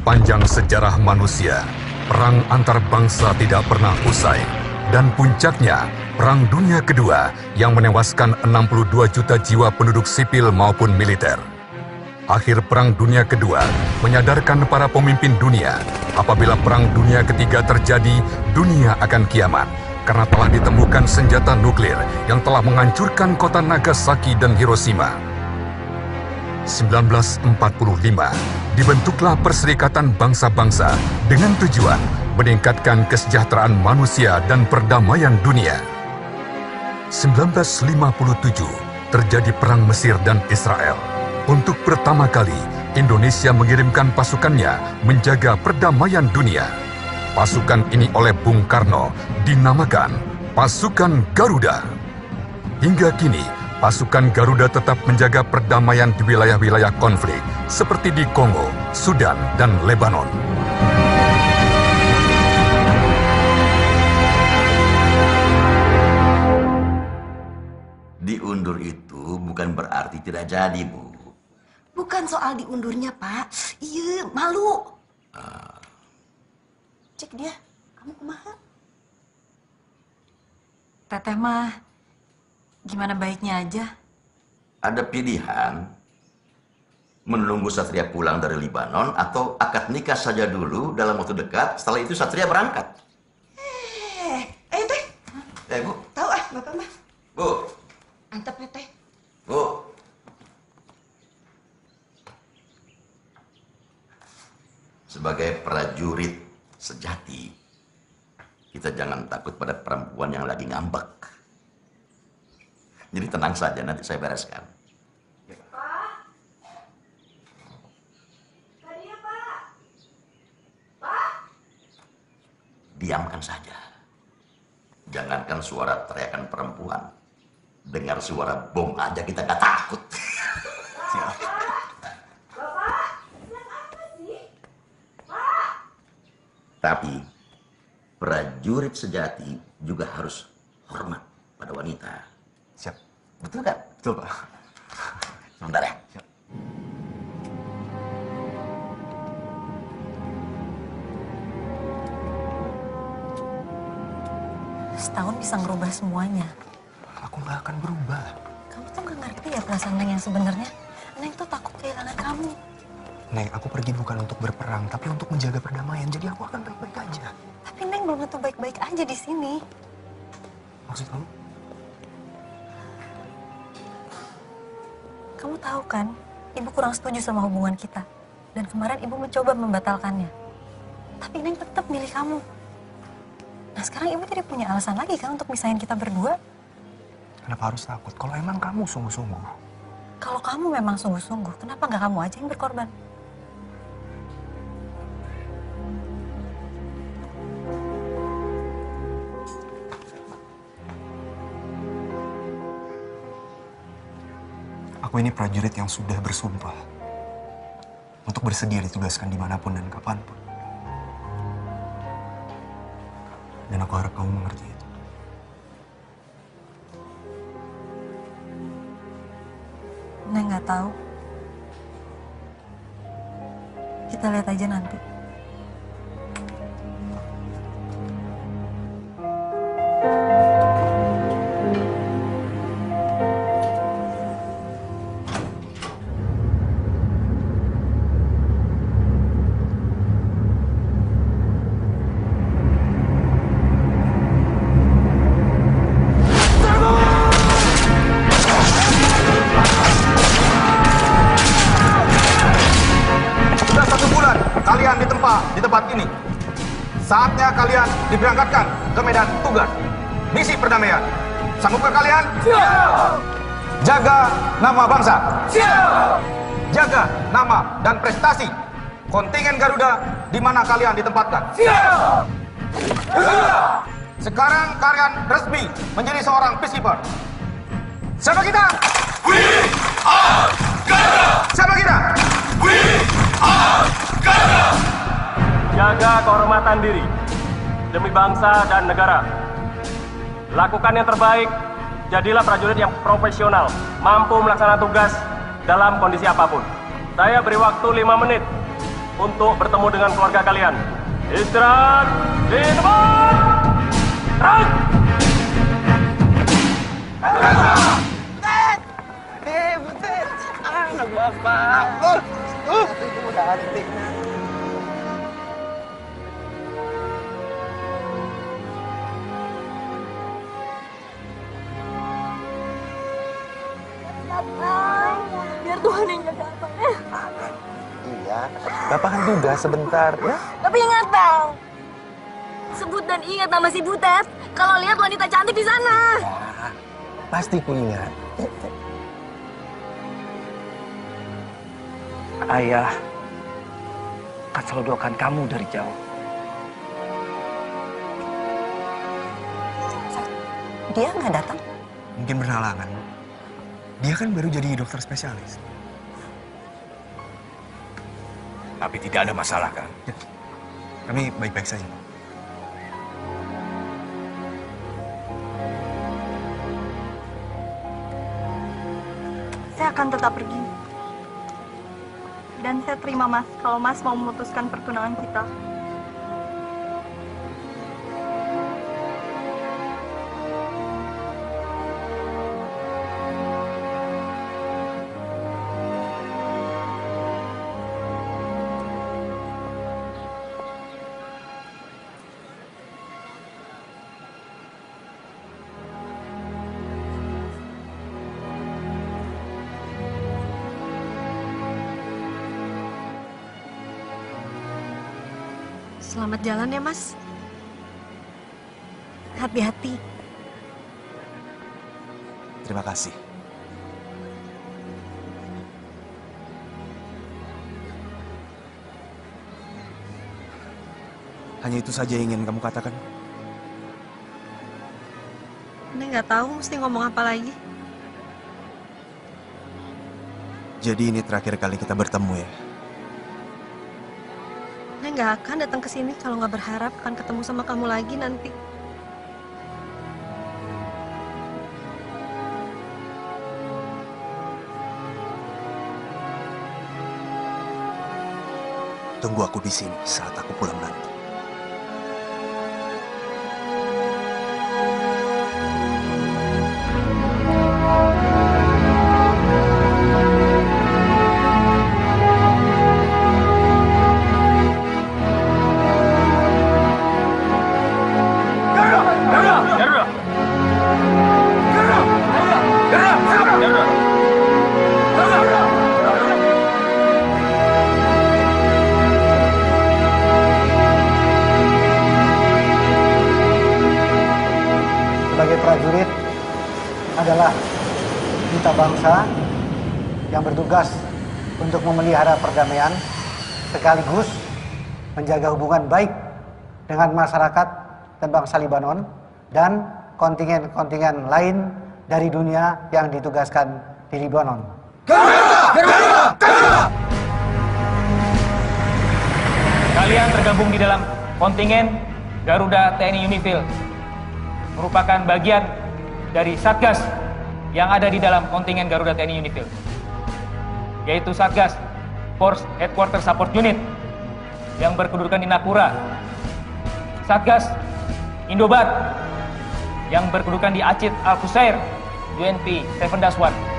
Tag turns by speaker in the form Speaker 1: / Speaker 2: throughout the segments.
Speaker 1: Sepanjang sejarah manusia, perang antar bangsa tidak pernah usai. Dan puncaknya, Perang Dunia Kedua yang menewaskan 62 juta jiwa penduduk sipil maupun militer. Akhir Perang Dunia Kedua menyadarkan para pemimpin dunia, apabila Perang Dunia Ketiga terjadi, dunia akan kiamat. Karena telah ditemukan senjata nuklir yang telah menghancurkan kota Nagasaki dan Hiroshima. 1945, dibentuklah Perserikatan Bangsa-Bangsa dengan tujuan meningkatkan kesejahteraan manusia dan perdamaian dunia. 1957, terjadi Perang Mesir dan Israel. Untuk pertama kali, Indonesia mengirimkan pasukannya menjaga perdamaian dunia. Pasukan ini oleh Bung Karno dinamakan Pasukan Garuda. Hingga kini, pasukan Garuda tetap menjaga perdamaian di wilayah-wilayah konflik seperti di Kongo, Sudan, dan Lebanon.
Speaker 2: Diundur itu bukan berarti tidak jadi, Bu.
Speaker 3: Bukan soal diundurnya, Pak. Iya, malu. Cek dia, kamu kumaha?
Speaker 4: Teteh mah gimana baiknya aja.
Speaker 2: Ada pilihan menunggu Satria pulang dari Libanon atau akad nikah saja dulu dalam waktu dekat. Setelah itu Satria berangkat.
Speaker 3: Ayo teh.
Speaker 2: Bu.
Speaker 3: Tahu Bapak mah.
Speaker 2: Bu.
Speaker 3: Antep ya teh.
Speaker 2: Bu. Sebagai prajurit sejati, kita jangan takut pada perempuan yang lagi ngambek. Jadi tenang saja, nanti saya bereskan.
Speaker 3: Pak. Tadi ya, Pak. Pak.
Speaker 2: Diamkan saja. Jangankan suara teriakan perempuan. Dengar suara bom aja kita nggak takut. Tapi prajurit sejati juga harus hormat pada wanita.
Speaker 5: Siap.
Speaker 2: Betul kan?
Speaker 5: Betul, Pak.
Speaker 2: Sebentar ya.
Speaker 5: Siap.
Speaker 4: Setahun bisa ngerubah semuanya.
Speaker 5: Aku nggak akan berubah.
Speaker 4: Kamu tuh nggak ngerti ya perasaan Neng yang sebenarnya. Neng tuh takut kehilangan kamu.
Speaker 5: Neng, aku pergi bukan untuk berperang, tapi untuk menjaga perdamaian. Jadi aku akan baik-baik aja.
Speaker 4: Tapi Neng belum tentu baik-baik aja di sini.
Speaker 5: Maksud kamu?
Speaker 4: Kamu tahu kan, Ibu kurang setuju sama hubungan kita. Dan kemarin Ibu mencoba membatalkannya. Tapi Neng tetap milih kamu. Nah sekarang Ibu jadi punya alasan lagi kan untuk misahin kita berdua?
Speaker 5: Kenapa harus takut? Kalau emang kamu sungguh-sungguh.
Speaker 4: Kalau kamu memang sungguh-sungguh, kenapa nggak kamu aja yang berkorban?
Speaker 5: Aku ini prajurit yang sudah bersumpah untuk bersedia ditugaskan dimanapun dan kapanpun. Dan aku harap kamu mengerti itu.
Speaker 4: Neng nggak tahu. Kita lihat aja nanti.
Speaker 6: Di tempat ini. Saatnya kalian diberangkatkan ke medan tugas. Misi perdamaian. Sanggupkah kalian? Siap! Jaga nama bangsa. Siap! Jaga nama dan prestasi kontingen Garuda di mana kalian ditempatkan. Siap! Siap! Sekarang kalian resmi menjadi seorang peacekeeper. Siapa kita? We are Garuda! Siapa kita? We are Garuda!
Speaker 7: Jaga kehormatan diri demi bangsa dan negara. Lakukan yang terbaik, jadilah prajurit yang profesional, mampu melaksanakan tugas dalam kondisi apapun. Saya beri waktu 5 menit untuk bertemu dengan keluarga kalian. Istirahat di tempat. Terus.
Speaker 6: Anak bapak. Udah hati.
Speaker 4: Biar Tuhan yang jaga Abang ya.
Speaker 6: Iya, bapak kan tugas sebentar ya.
Speaker 4: Tapi ingat Bang, sebut dan ingat nama si Butet kalau lihat wanita cantik di sana.
Speaker 6: Ya, pasti ku ingat.
Speaker 8: Ayah akan selalu doakan kamu dari jauh.
Speaker 3: Dia nggak datang?
Speaker 5: Mungkin berhalangan. Dia kan baru jadi dokter spesialis.
Speaker 8: Tapi tidak ada masalah kan?
Speaker 5: Ya, kami baik-baik saja.
Speaker 9: Saya akan tetap pergi. Dan saya terima Mas, kalau Mas mau memutuskan pertunangan kita.
Speaker 3: Selamat jalan ya, Mas. Hati-hati.
Speaker 5: Terima kasih. Hanya itu saja yang ingin kamu katakan?
Speaker 3: Ini nggak tahu mesti ngomong apa lagi.
Speaker 5: Jadi ini terakhir kali kita bertemu ya?
Speaker 3: Nek nggak akan datang ke sini kalau nggak berharap akan ketemu sama kamu lagi nanti.
Speaker 5: Tunggu aku di sini saat aku pulang nanti.
Speaker 10: Sebagai prajurit adalah duta bangsa yang bertugas untuk memelihara perdamaian sekaligus menjaga hubungan baik dengan masyarakat dan bangsa Libanon dan kontingen-kontingen lain dari dunia yang ditugaskan di Libanon.
Speaker 11: Kalian tergabung di dalam kontingen Garuda TNI Unifil, merupakan bagian dari Satgas yang ada di dalam kontingen Garuda TNI Unifil, yaitu Satgas Force Headquarter Support Unit yang berkedudukan di Nakura, Satgas Indobat yang berkedudukan di Acit Al-Qusair, UNP 7-1.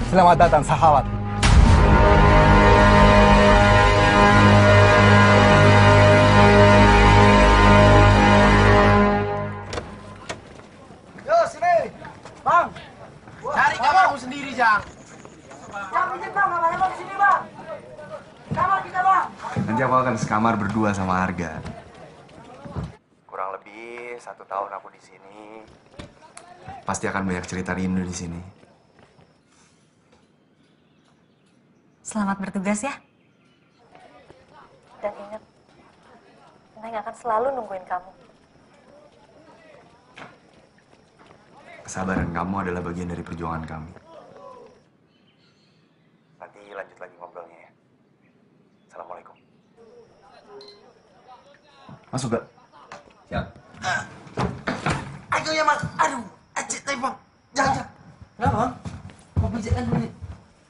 Speaker 10: Selamat datang, sahabat.
Speaker 6: Yo, sini. Bang. Cari kamarmu sendiri, Jang.
Speaker 5: Nanti aku akan sekamar berdua sama Arga. Kurang lebih 1 tahun aku di sini. Pasti akan banyak cerita rindu di sini.
Speaker 4: Selamat bertugas ya. Dan ingat, Neng akan selalu nungguin kamu.
Speaker 5: Kesabaran kamu adalah bagian dari perjuangan kami. Masuk gak?
Speaker 2: Siap. Ayo ya mas, aduh, acik teh bang, jangan. Kenapa bang? Mau pijakkan dulu nih.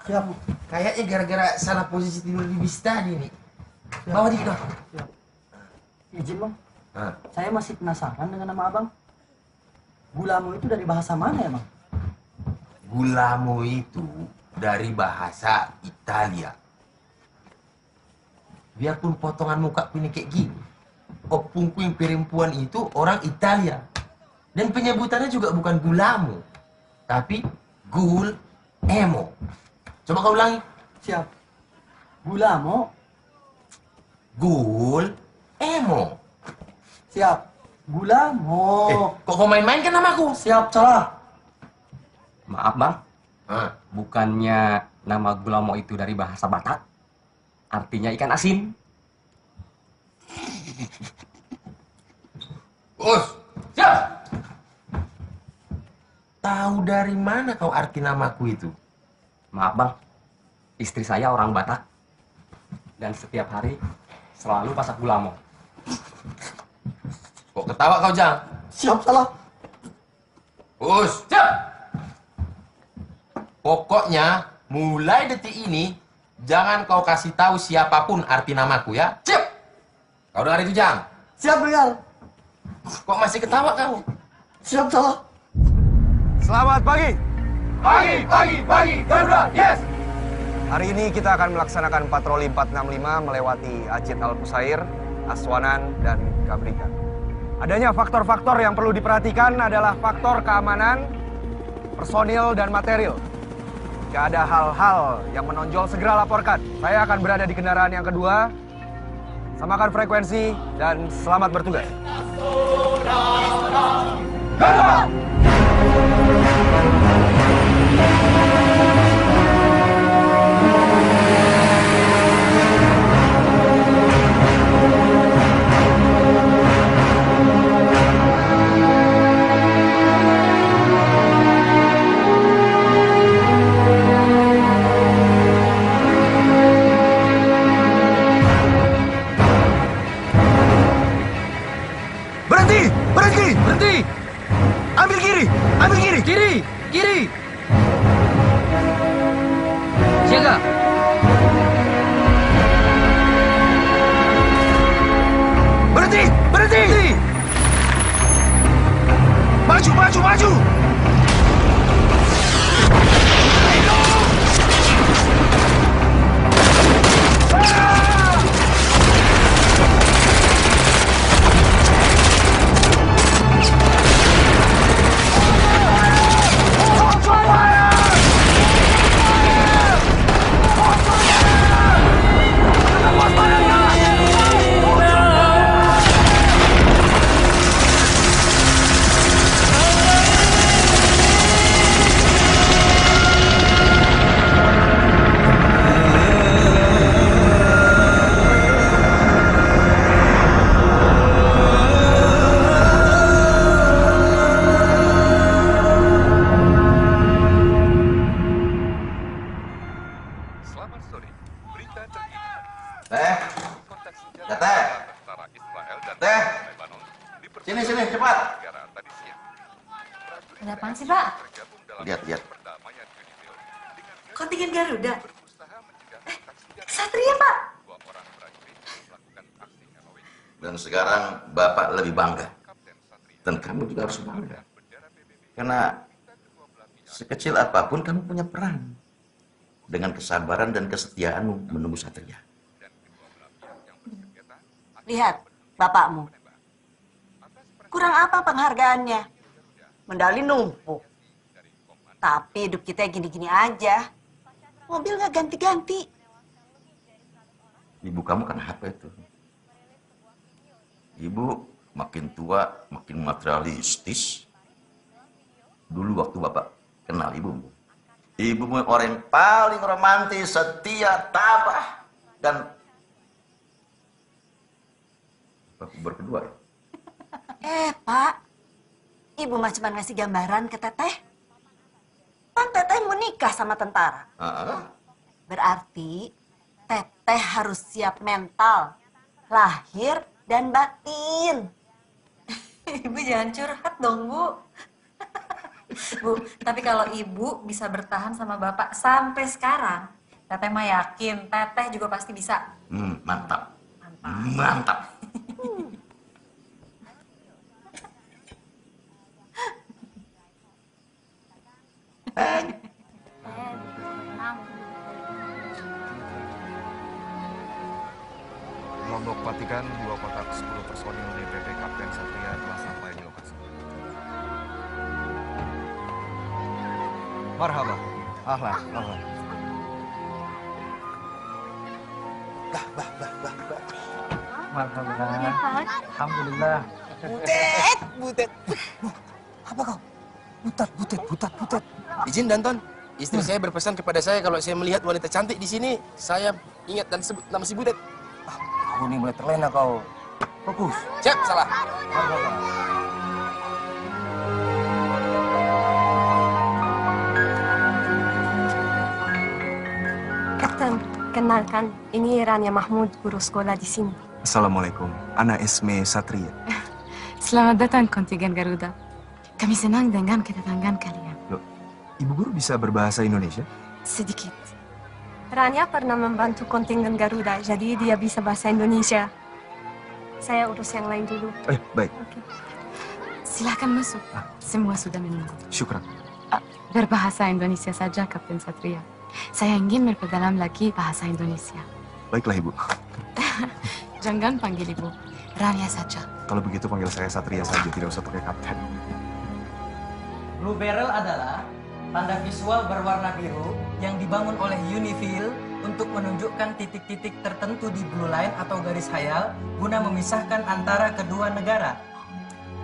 Speaker 10: Siap.
Speaker 2: Kayaknya gara-gara salah posisi tidur di bis tadi nih. Bawa dikit dong.
Speaker 10: Siap. Izin bang,
Speaker 2: Ah.
Speaker 10: saya masih penasaran dengan nama abang. Gulamo itu dari bahasa mana ya bang?
Speaker 2: Gulamo itu dari bahasa Italia. Biarpun potongan muka ini kayak gini, opungku yang perempuan itu orang Italia. Dan penyebutannya juga bukan gulamo, tapi gul emo. Coba kau ulangi.
Speaker 10: Siap. Gulamo.
Speaker 2: Gul emo.
Speaker 10: Siap. Gulamo.
Speaker 2: Kok kau main-main kan namaku?
Speaker 10: Siap, salah.
Speaker 8: Maaf bang, bukannya nama Gulamo itu dari bahasa Batak? Artinya ikan asin.
Speaker 2: Us, siap. Tahu dari mana kau arti namaku itu?
Speaker 8: Maaf bang, istri saya orang Batak. Dan setiap hari selalu masak Gulamo.
Speaker 2: Kok ketawa kau, Jang?
Speaker 10: Siap, salah.
Speaker 2: Us, siap. Pokoknya mulai detik ini jangan kau kasih tahu siapapun arti namaku ya. Siap. Kau dengar itu, Jang?
Speaker 10: Siap, Real.
Speaker 2: Kok masih ketawa kau?
Speaker 10: Siap, salah.
Speaker 6: Selamat pagi. Pagi, Garuda, yes. Hari ini kita akan melaksanakan patroli 465 melewati Acit Al-Qusair, Aswanan, dan Kabrika. Adanya faktor-faktor yang perlu diperhatikan adalah faktor keamanan, personil, dan material. Jika ada hal-hal yang menonjol, segera laporkan. Saya akan berada di kendaraan yang kedua. Samakan frekuensi dan selamat bertugas. Garuda!
Speaker 11: Berhenti!
Speaker 6: Ambil kiri!
Speaker 11: Kiri! Siaga!
Speaker 6: Berhenti! Maju!
Speaker 2: Teh, sini cepat.
Speaker 3: Ada apaan sih, Pak?
Speaker 2: Lihat.
Speaker 3: Kontingen Garuda. Satria, Pak.
Speaker 2: Dan sekarang Bapak lebih bangga. Dan kamu juga harus bangga. Karena sekecil apapun kamu punya peran. Dengan kesabaran dan kesetiaanmu menunggu Satria.
Speaker 3: Lihat, bapakmu. Kurang apa penghargaannya? Medali numpuk. Tapi hidup kita gini-gini aja. Mobil nggak ganti-ganti.
Speaker 2: Ibu kamu kan apa itu? Ibu makin tua, makin materialistis. Dulu waktu Bapak kenal ibumu. Ibumu orang yang paling romantis, setia, tabah, dan Bapak berkedua ya?
Speaker 3: Pak. Ibu mah cuma ngasih gambaran ke Teteh. Kan Teteh mau nikah sama tentara. Berarti Teteh harus siap mental. Lahir dan batin.
Speaker 4: Ibu jangan curhat dong, Bu. Bu, tapi kalau Ibu bisa bertahan sama Bapak sampai sekarang, Teteh mah yakin Teteh juga pasti bisa.
Speaker 2: Mantap. Mantap.
Speaker 5: Lombok Vatikan, 2 kotak 10 personil DPP Kapten Satria telah sampai di lokasi. Marhaba. Ahlan, ahlan.
Speaker 11: Marhaba. Alhamdulillah.
Speaker 12: Butet. Apa kau? Butet. Izin Danton, istri saya berpesan kepada saya kalau saya melihat wanita cantik di sini, saya ingat dan sebut nama si Butet.
Speaker 10: Kau ini mulai terlena kau. Fokus.
Speaker 12: Siap, salah.
Speaker 13: Kapten, kenalkan, ini Rania Mahmud, guru sekolah di sini.
Speaker 5: Assalamualaikum. Ana Esme Satria.
Speaker 14: Selamat datang kontingen Garuda. Kami senang dengan kedatangan kalian.
Speaker 5: Loh, Ibu Guru bisa berbahasa Indonesia?
Speaker 14: Sedikit.
Speaker 13: Rania pernah membantu kontingen Garuda, jadi dia bisa bahasa Indonesia. Saya urus yang lain dulu.
Speaker 5: Baik.
Speaker 14: Silahkan masuk. Semua sudah menunggu.
Speaker 5: Syukran.
Speaker 14: Berbahasa Indonesia saja, Kapten Satria. Saya ingin memperdalam lagi bahasa Indonesia.
Speaker 5: Baiklah, Ibu.
Speaker 14: Jangan panggil Ibu. Rania saja.
Speaker 5: Kalau begitu panggil saya Satria saja, tidak usah pakai kapten.
Speaker 15: Blue Barrel adalah tanda visual berwarna biru yang dibangun oleh Unifil untuk menunjukkan titik-titik tertentu di blue line atau garis hayal guna memisahkan antara kedua negara.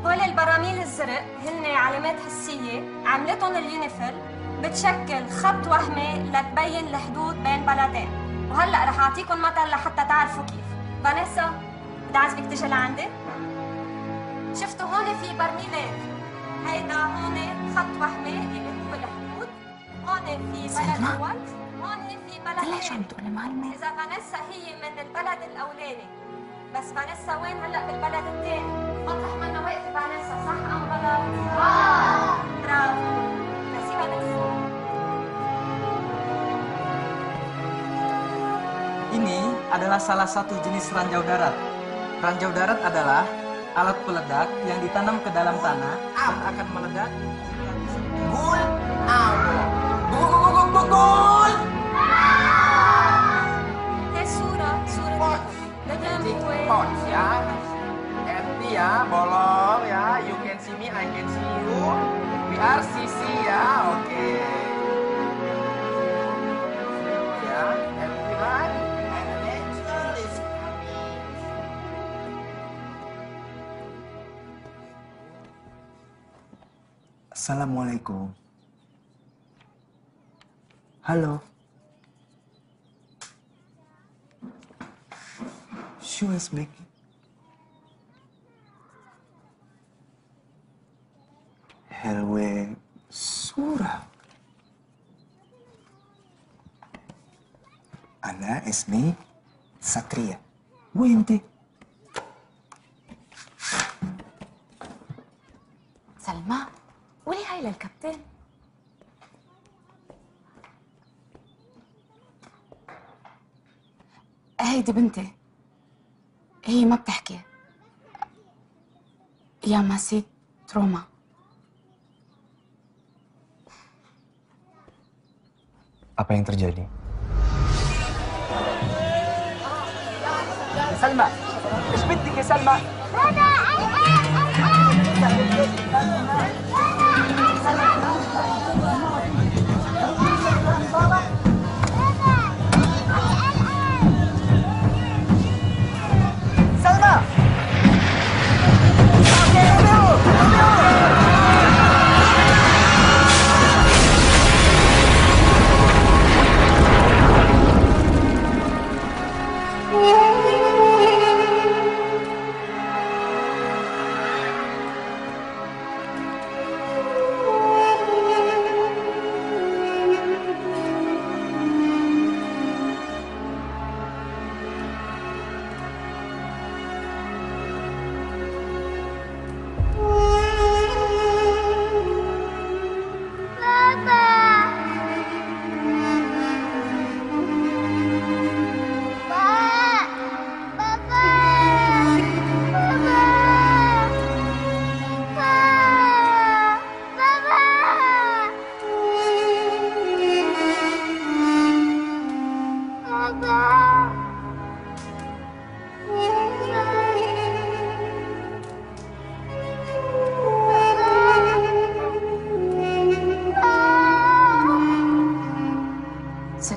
Speaker 13: هول البراميل الزرق هن علامات حسية عملتهم اليونيفيل بتشكل خط وهمي لتبين الحدود بين بلدين. وهلا رح اعطيكم مثل لحتى تعرفوا كيف. فانيسا بدي اعزمك تيجي لعندي. شفتوا هون في برميلين. هيدا هون خط وهمي اللي هو الحدود. هون في بلد اول، هون في بلد ثاني. إذا فانيسا هي من البلد الأولاني، بس فانيسا وين هلا بالبلد الثاني؟ مطرح ما أنا واقفة فانيسا صح أم غلط؟ برافو. بس فانيسا.
Speaker 15: Ini adalah salah satu jenis ranjau darat. Ranjau darat adalah alat peledak yang ditanam ke dalam tanah dan akan meledak.
Speaker 12: Gul, gul.
Speaker 13: صورة
Speaker 12: Pots ya. Empty ya, bolong ya. You can see me, I can see you. We are CC ya, oke. Ya, empty line. And the angel is coming.
Speaker 5: Assalamualaikum. Halo. She was making. Helwe surah. Ana Esme Satria. Wente.
Speaker 14: سلمى قولي هاي للكابتن. هيدي بنتي، هي ما بتحكي. يا ماسي تروما.
Speaker 5: Apa yang terjadi?
Speaker 12: سلمى، ايش بدك يا سلمى؟ سلمى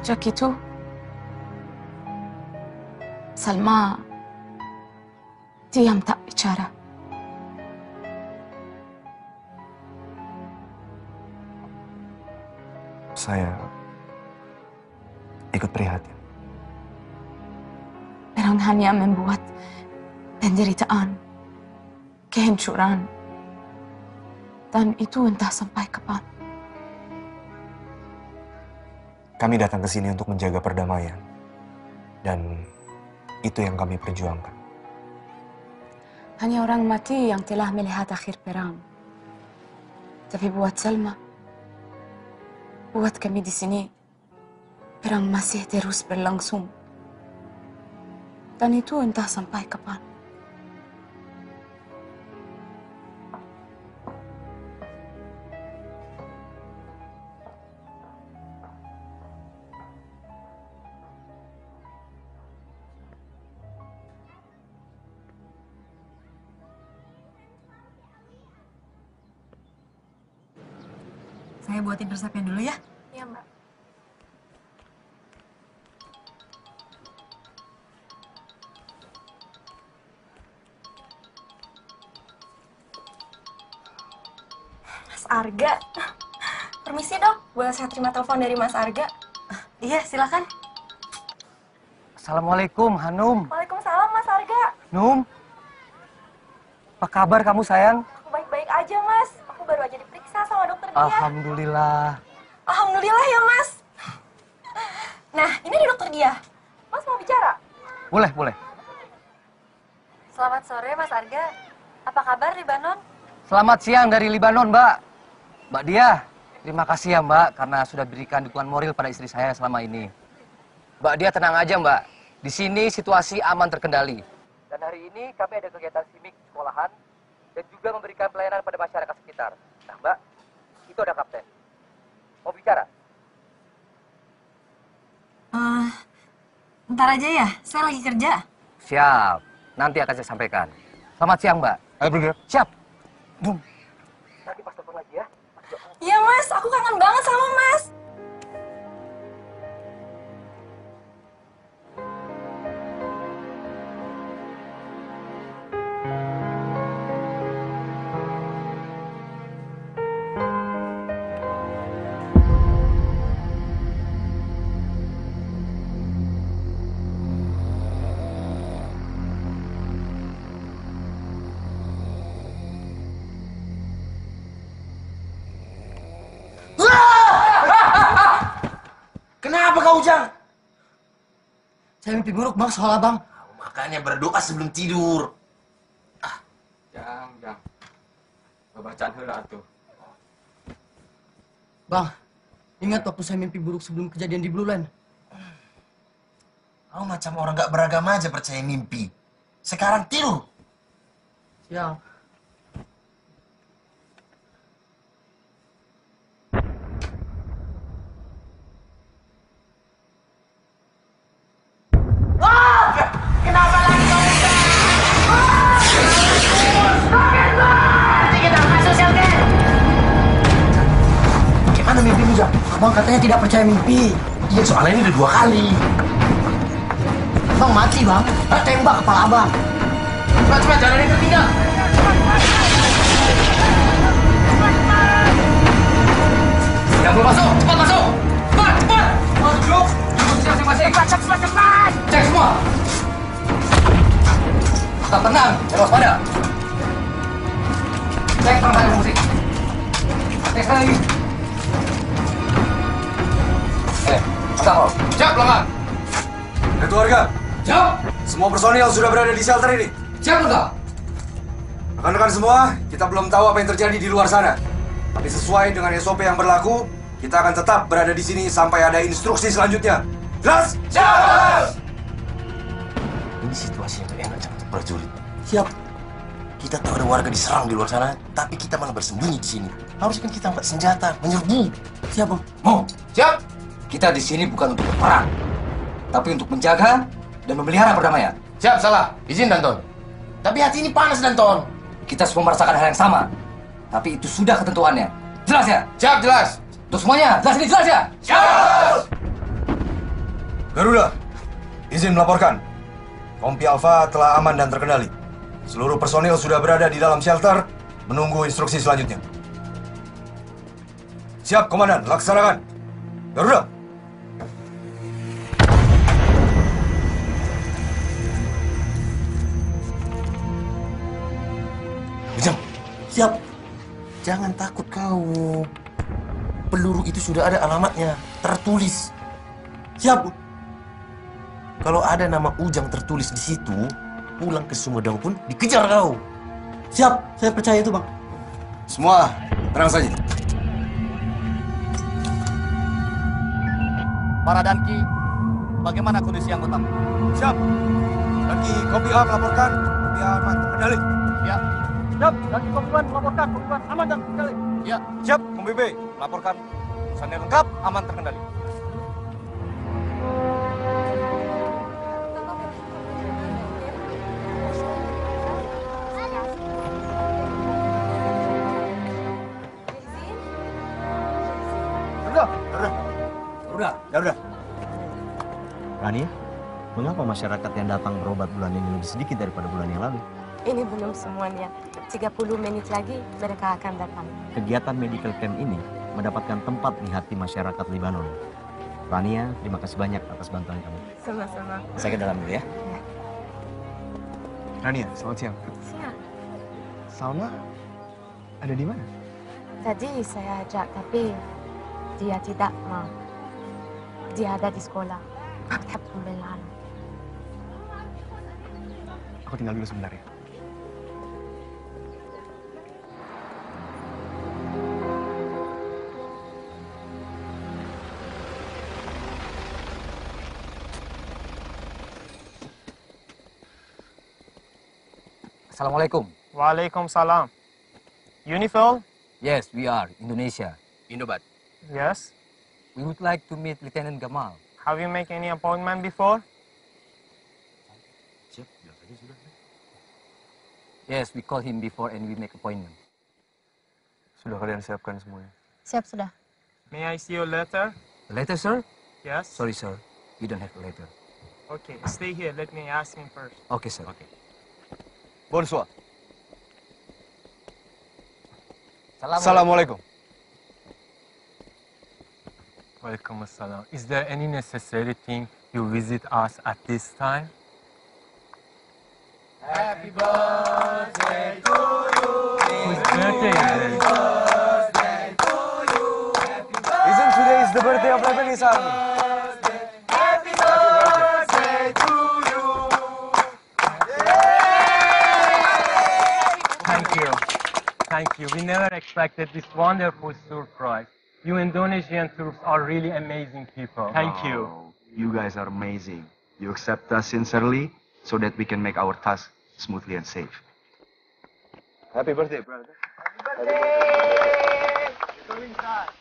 Speaker 14: Sejak itu, Salma diam tak bicara.
Speaker 5: Saya ikut prihatin.
Speaker 14: Perang hanya membuat penderitaan, kehancuran, dan itu entah sampai kapan.
Speaker 5: Kami datang ke sini untuk menjaga perdamaian, dan itu yang kami perjuangkan.
Speaker 14: Hanya orang mati yang telah melihat akhir perang. Tapi buat Salma, buat kami di sini, perang masih terus berlangsung. Dan itu entah sampai kapan.
Speaker 4: Saya buatin resepnya dulu ya.
Speaker 9: Iya, Mbak. Mas Arga. Permisi dok, boleh saya terima telepon dari Mas Arga?
Speaker 4: Iya, silakan.
Speaker 15: Assalamualaikum, Hanum.
Speaker 9: Waalaikumsalam Mas Arga.
Speaker 15: Num, apa kabar kamu sayang?
Speaker 9: Aku baik-baik aja Mas. Aku baru aja diperiksa sama dokter dia.
Speaker 15: Alhamdulillah.
Speaker 9: Alhamdulillah ya Mas. Nah, ini ada dokter dia. Mas mau bicara?
Speaker 15: Boleh, boleh.
Speaker 4: Selamat sore Mas Arga. Apa kabar Libanon?
Speaker 15: Selamat siang dari Libanon, Mbak. Mbak Dia, terima kasih ya Mbak karena sudah berikan dukungan moral pada istri saya selama ini. Mbak Dia tenang aja Mbak. Di sini situasi aman terkendali. Dan hari ini kami ada kegiatan simik di sekolahan dan juga memberikan pelayanan pada masyarakat sekitar. Nah Mbak, itu ada kapten. Mau bicara?
Speaker 4: Ntar aja ya, saya lagi kerja.
Speaker 15: Siap, nanti akan saya sampaikan. Selamat siang Mbak.
Speaker 5: Ayo pergi.
Speaker 15: Siap. Dum. Nanti pas telepon lagi ya.
Speaker 9: Iya Mas, aku kangen banget sama Mas.
Speaker 12: Kenapa kau, Ujang?
Speaker 10: Saya mimpi buruk, Bang, soal Abang.
Speaker 12: Makanya berdoa sebelum tidur.
Speaker 8: Jang. Bacaan heula atuh.
Speaker 10: Bang, ingat waktu saya mimpi buruk sebelum kejadian di Blue Line?
Speaker 12: Kau macam orang gak beragama aja percaya mimpi. Sekarang tidur.
Speaker 10: Siap.
Speaker 12: Kenapa lagi kau? Kita masuk sel,
Speaker 10: Gimana mimpimu, Jang? Abang katanya tidak percaya mimpi.
Speaker 12: Iya, soalnya ini udah 2 kali.
Speaker 10: Bang mati, Bang. Tembak kepala Abang.
Speaker 12: Cepat, jangan ada yang tertinggal.
Speaker 15: Yang belum masuk, cepat masuk. Cepat. Duduk masing-masing.
Speaker 12: Cepat.
Speaker 15: Cek semua. Tetap tenang, jangan waspada. Cek perangkat musik. Cek sekali lagi. Mantap, Bro.
Speaker 5: Siap, Pelanggan. Itu warga.
Speaker 15: Siap.
Speaker 5: Semua personil sudah berada di shelter ini.
Speaker 15: Siap, Lengkap.
Speaker 5: Rekan-rekan semua, kita belum tahu apa yang terjadi di luar sana. Tapi sesuai dengan SOP yang berlaku, kita akan tetap berada di sini sampai ada instruksi selanjutnya. Jelas?
Speaker 12: Siap. Ini situasi yang enak untuk prajurit.
Speaker 10: Siap.
Speaker 12: Kita tahu ada warga diserang di luar sana, tapi kita malah bersembunyi di sini. Harusnya kan kita angkat senjata, menyerbu.
Speaker 10: Siap, Bang.
Speaker 15: Mau? Siap. Kita di sini bukan untuk berperang, tapi untuk menjaga dan memelihara perdamaian.
Speaker 12: Siap, salah. Izin, Danton. Tapi hati ini panas, Danton.
Speaker 15: Kita semua merasakan hal yang sama, tapi itu sudah ketentuannya. Jelas ya?
Speaker 12: Siap, jelas.
Speaker 15: Untuk semuanya, jelas ini jelas ya?
Speaker 12: Siap.
Speaker 5: Garuda, izin melaporkan. Kompi Alpha telah aman dan terkendali. Seluruh personil sudah berada di dalam shelter, menunggu instruksi selanjutnya. Siap, Komandan. Laksanakan. Garuda.
Speaker 12: Ujang, siap. Jangan takut kau. Peluru itu sudah ada alamatnya, tertulis. Siap. Kalau ada nama Ujang tertulis di situ, pulang ke Sumedang pun dikejar kau. Siap, saya percaya itu, Bang.
Speaker 5: Semua tenang saja.
Speaker 6: Para Danki, bagaimana kondisi anggota?
Speaker 5: Siap. Danki Kompi A melaporkan, Kompi A aman terkendali.
Speaker 6: Ya.
Speaker 11: Siap, Danki Kompi 1 melaporkan, Kompi 1 aman dan terkendali.
Speaker 6: Ya. Siap, Kompi B melaporkan. Personil lengkap, aman terkendali.
Speaker 12: Garuda. Rania, mengapa masyarakat yang datang berobat bulan ini lebih sedikit daripada bulan yang lalu?
Speaker 14: Ini belum semuanya. 30 menit lagi mereka akan datang.
Speaker 12: Kegiatan medical camp ini mendapatkan tempat di hati masyarakat Libanon. Rania, terima kasih banyak atas bantuan kamu.
Speaker 14: Sama-sama.
Speaker 12: Saya ke dalam dulu ya.
Speaker 5: Rania, selamat siang.
Speaker 14: Siap.
Speaker 5: Salma ada di mana?
Speaker 14: Tadi saya ajak tapi dia tidak mau. Dia ada di sekolah. Habkum bil'alam.
Speaker 5: Aku tinggal dulu sebentar ya.
Speaker 8: Assalamualaikum.
Speaker 7: Waalaikumsalam. Unifil?
Speaker 8: Yes, we are Indonesia.
Speaker 12: Indobat.
Speaker 7: Yes.
Speaker 8: We would like to meet Lieutenant Gamal.
Speaker 7: Have you make any appointment before?
Speaker 8: Yes, we call him before and we make appointment.
Speaker 5: Sudah kalian siapkan semuanya?
Speaker 4: Siap sudah.
Speaker 7: May I see your letter?
Speaker 8: A letter, sir?
Speaker 7: Yes.
Speaker 8: Sorry, sir. We don't have a letter.
Speaker 7: Okay, stay here. Let me ask him first.
Speaker 8: Okay, sir. Okay.
Speaker 5: Bonsoir.
Speaker 8: Assalamualaikum.
Speaker 7: Waalaikumsalam. Is there any necessary thing you visit us at this time?
Speaker 16: Happy birthday to you.
Speaker 7: Whose birthday is it?
Speaker 16: Birthday to you.
Speaker 5: Isn't today is the birthday of Lebanese Army?
Speaker 16: Happy birthday to you.
Speaker 7: Thank you. Thank you. We never expected this wonderful surprise. You Indonesian troops are really amazing people. Thank you.
Speaker 5: You guys are amazing. You accept us sincerely so that we can make our task smoothly and safe. Happy birthday, brother.
Speaker 16: Happy birthday. Go inside.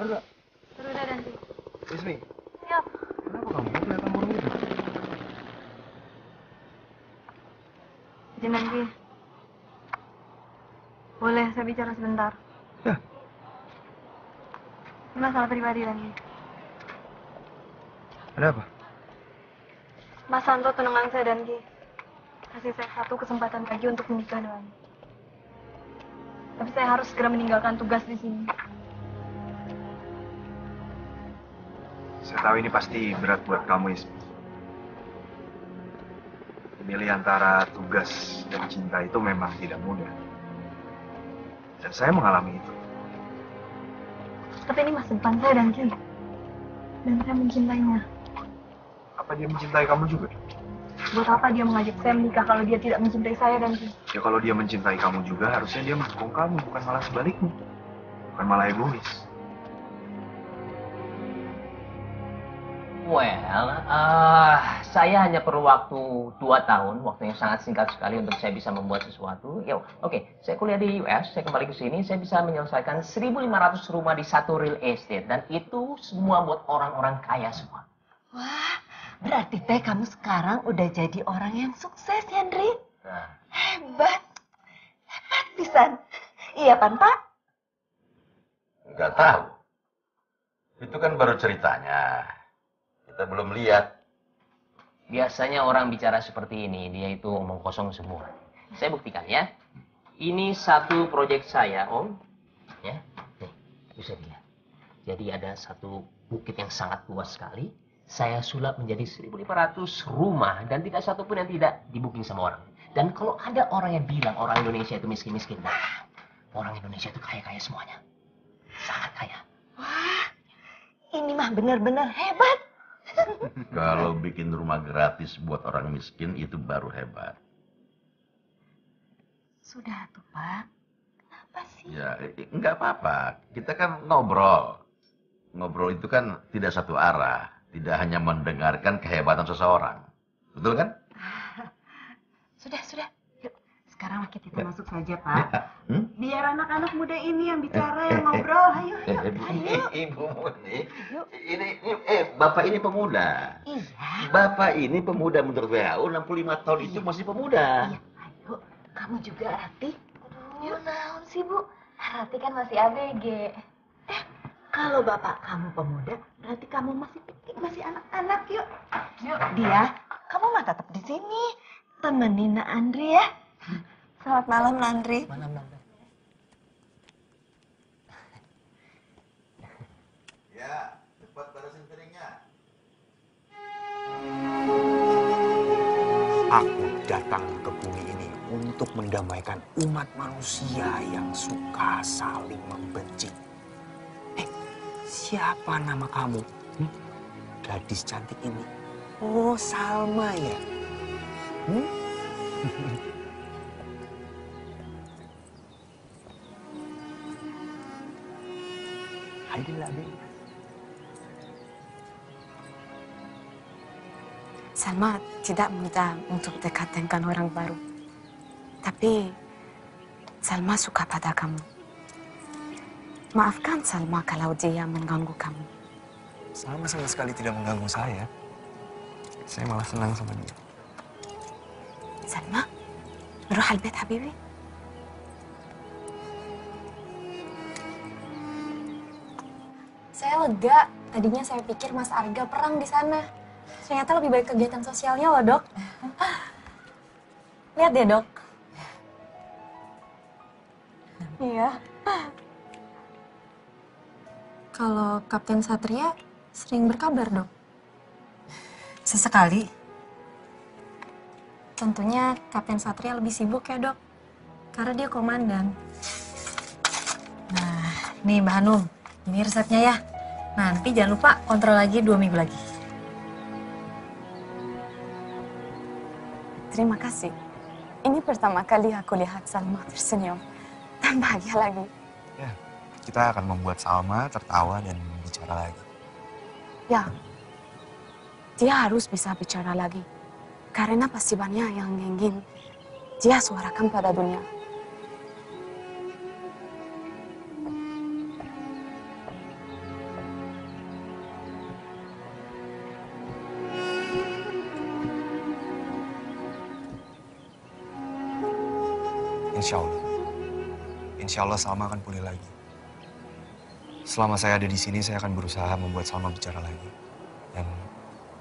Speaker 5: Garuda.
Speaker 9: Garuda dan
Speaker 5: Ismi.
Speaker 9: Siap.
Speaker 5: Kenapa kamu kelihatan murung gitu?
Speaker 9: Izin Danki. Boleh saya bicara sebentar?
Speaker 5: Ya.
Speaker 9: Ini masalah pribadi Danki.
Speaker 5: Ada apa?
Speaker 9: Mas Santo tunangan saya Danki. Kasih saya satu kesempatan lagi untuk menikah dengannya. Tapi saya harus segera meninggalkan tugas di sini.
Speaker 5: Saya tahu ini pasti berat buat kamu, Ismi. Memilih antara tugas dan cinta itu memang tidak mudah. Dan saya mengalami itu.
Speaker 9: Tapi ini masa depan saya Danki. Dan saya mencintainya.
Speaker 6: Apa dia mencintai kamu juga?
Speaker 9: Buat apa dia mengajak saya menikah kalau dia tidak mencintai saya dan
Speaker 6: Ya kalau dia mencintai kamu juga, harusnya dia mendukung kamu, bukan malah sebaliknya. Bukan malah egois.
Speaker 17: Saya hanya perlu waktu 2 tahun, waktu yang sangat singkat sekali untuk saya bisa membuat sesuatu. Ya, oke. Saya kuliah di US, saya kembali ke sini, saya bisa menyelesaikan 1.500 rumah di satu real estate. Dan itu semua buat orang-orang kaya semua.
Speaker 3: Wah, berarti teh kamu sekarang udah jadi orang yang sukses, Yandri.
Speaker 17: Nah.
Speaker 3: Hebat. Hebat pisan. Iya kan, Pak?
Speaker 2: Nggak tahu. Itu kan baru ceritanya. Kita belum lihat.
Speaker 17: Biasanya orang bicara seperti ini, dia itu omong kosong semua. Saya buktikan ya. Ini satu proyek saya, Om. Ya, nih, bisa dilihat. Jadi ada satu bukit yang sangat luas sekali. Saya sulap menjadi 1.500 rumah dan tidak satu pun yang tidak di-booking sama orang. Dan kalau ada orang yang bilang orang Indonesia itu miskin-miskin, nah, orang Indonesia itu kaya-kaya semuanya. Sangat kaya.
Speaker 3: Wah, ini mah benar-benar hebat.
Speaker 2: Kalau bikin rumah gratis buat orang miskin itu baru hebat.
Speaker 3: Sudah tuh, Pak. Kenapa sih?
Speaker 2: Ya, nggak apa-apa. Kita kan ngobrol. Ngobrol itu kan tidak satu arah. Tidak hanya mendengarkan kehebatan seseorang. Betul kan?
Speaker 3: Sudah. Yuk, sekarang kita masuk saja, Pak. Biar anak-anak muda ini yang bicara, yang ngobrol. Ayo.
Speaker 2: Ibu Muni, ini Bapak ini pemuda.
Speaker 3: Iya.
Speaker 2: Bapak ini pemuda menurut WHO 65 tahun itu masih pemuda.
Speaker 3: Ayo, kamu juga, Rati.
Speaker 9: Aduh, naon sih, Bu? Rati kan masih ABG.
Speaker 3: Kalau bapak kamu pemuda, berarti kamu masih anak-anak. Yuk. Dia, kamu mah tetap di sini. Temenin Nak Andri ya. Selamat malam, Nak Andri.
Speaker 15: Malam.
Speaker 2: Ya, cepat beresin piringnya.
Speaker 5: Aku datang ke bumi ini untuk mendamaikan umat manusia yang suka saling membenci. Siapa nama kamu? Gadis cantik ini. Oh, Salma ya? Haidillah, Bin.
Speaker 14: Salma tidak mudah untuk dekat dengan orang baru. Tapi Salma suka pada kamu. Maafkan Salma kalau dia mengganggu kamu.
Speaker 5: Salma sama sekali tidak mengganggu saya. Saya malah senang sama dia.
Speaker 14: Salma, نروح على البيت حبيبي.
Speaker 4: Saya lega. Tadinya saya pikir Mas Arga perang di sana. Ternyata lebih baik kegiatan sosialnya loh, Dok. Lihat deh, Dok. Iya. Kalau Kapten Satria sering berkabar, Dok.
Speaker 14: Sesekali.
Speaker 4: Tentunya Kapten Satria lebih sibuk ya, Dok. Karena dia komandan. Nah, nih Mbak Hanum. Ini resepnya ya. Nanti jangan lupa kontrol lagi 2 minggu lagi.
Speaker 14: Terima kasih. Ini pertama kali aku lihat Salma tersenyum. Dan bahagia lagi.
Speaker 5: Ya, kita akan membuat Salma tertawa dan bicara lagi.
Speaker 14: Ya, dia harus bisa bicara lagi. Karena pasti banyak yang ingin dia suarakan pada dunia.
Speaker 5: Insya Allah Salma akan pulih lagi. Selama saya ada di sini, saya akan berusaha membuat Salma bicara lagi. Dan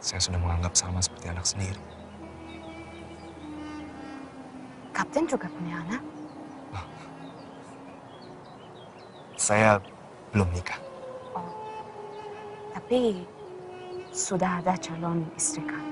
Speaker 5: saya sudah menganggap Salma seperti anak sendiri.
Speaker 14: Kapten juga punya anak?
Speaker 5: Saya belum nikah.
Speaker 14: Tapi sudah ada calon istri kan?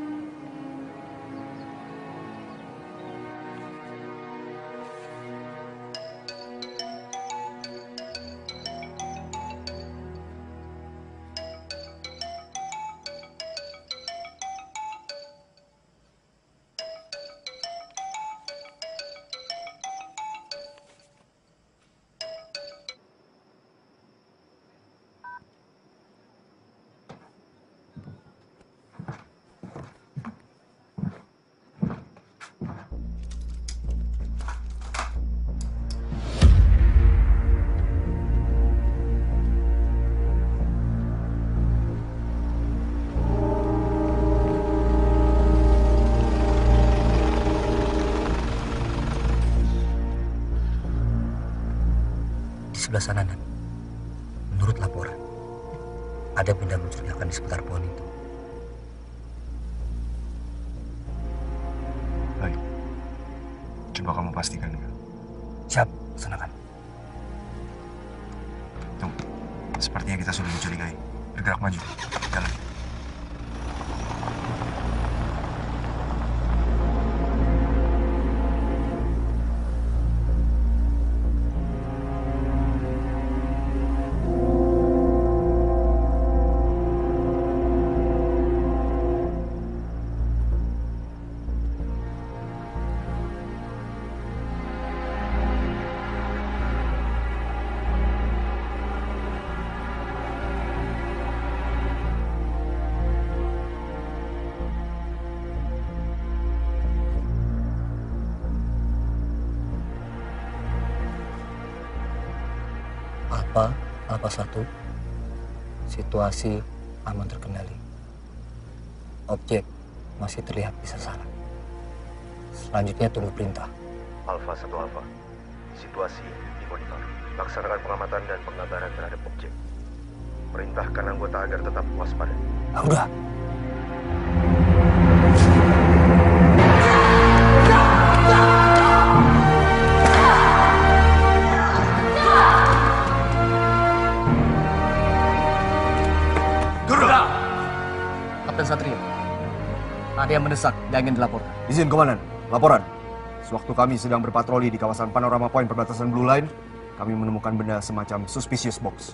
Speaker 10: Di sebelah sana, Nan. Menurut laporan, ada benda mencurigakan di sekitar pohon itu.
Speaker 5: Baik. Coba kamu pastikan ya.
Speaker 10: Siap, laksanakan.
Speaker 5: Tunggu. Sepertinya kita sudah dicurigai. Bergerak maju. Jalan.
Speaker 10: Alpha 1, situasi aman terkendali. Objek masih terlihat di sasaran. Selanjutnya tunggu perintah.
Speaker 18: Alpha 1 Alpha, situasi dimonitor. Laksanakan pengamatan dan pengabaran terhadap objek. Perintahkan anggota agar tetap waspada.
Speaker 10: Udah.
Speaker 19: Kapten Satria, ada yang mendesak dan ingin dilaporkan.
Speaker 5: Izin, Komandan. Laporan. Sewaktu kami sedang berpatroli di kawasan Panorama Point perbatasan Blue Line, kami menemukan benda semacam suspicious box.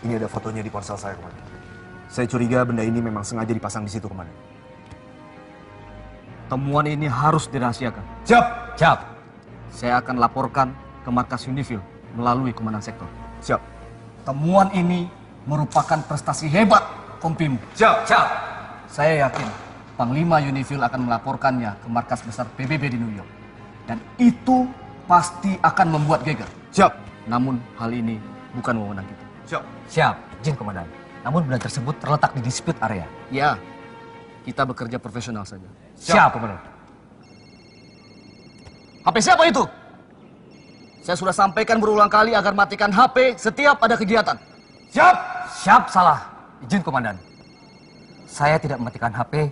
Speaker 5: Ini ada fotonya di ponsel saya, Komandan. Saya curiga benda ini memang sengaja dipasang di situ, Komandan.
Speaker 19: Temuan ini harus dirahasiakan.
Speaker 5: Siap!
Speaker 19: Siap. Saya akan laporkan ke markas Unifil melalui komandan sektor.
Speaker 5: Siap.
Speaker 19: Temuan ini merupakan prestasi hebat kompimu.
Speaker 5: Siap.
Speaker 19: Siap. Saya yakin Panglima Unifil akan melaporkannya ke markas besar PBB di New York. Dan itu pasti akan membuat geger.
Speaker 5: Siap.
Speaker 19: Namun hal ini bukan wewenang kita.
Speaker 5: Siap.
Speaker 19: Siap. Izin Komandan. Namun benda tersebut terletak di dispute area. Ya. Kita bekerja profesional saja.
Speaker 5: Siap, Komandan.
Speaker 19: HP siapa itu? Saya sudah sampaikan berulang kali agar matikan HP setiap ada kegiatan.
Speaker 5: Siap!
Speaker 19: Siap, salah. Izin, Komandan. Saya tidak mematikan HP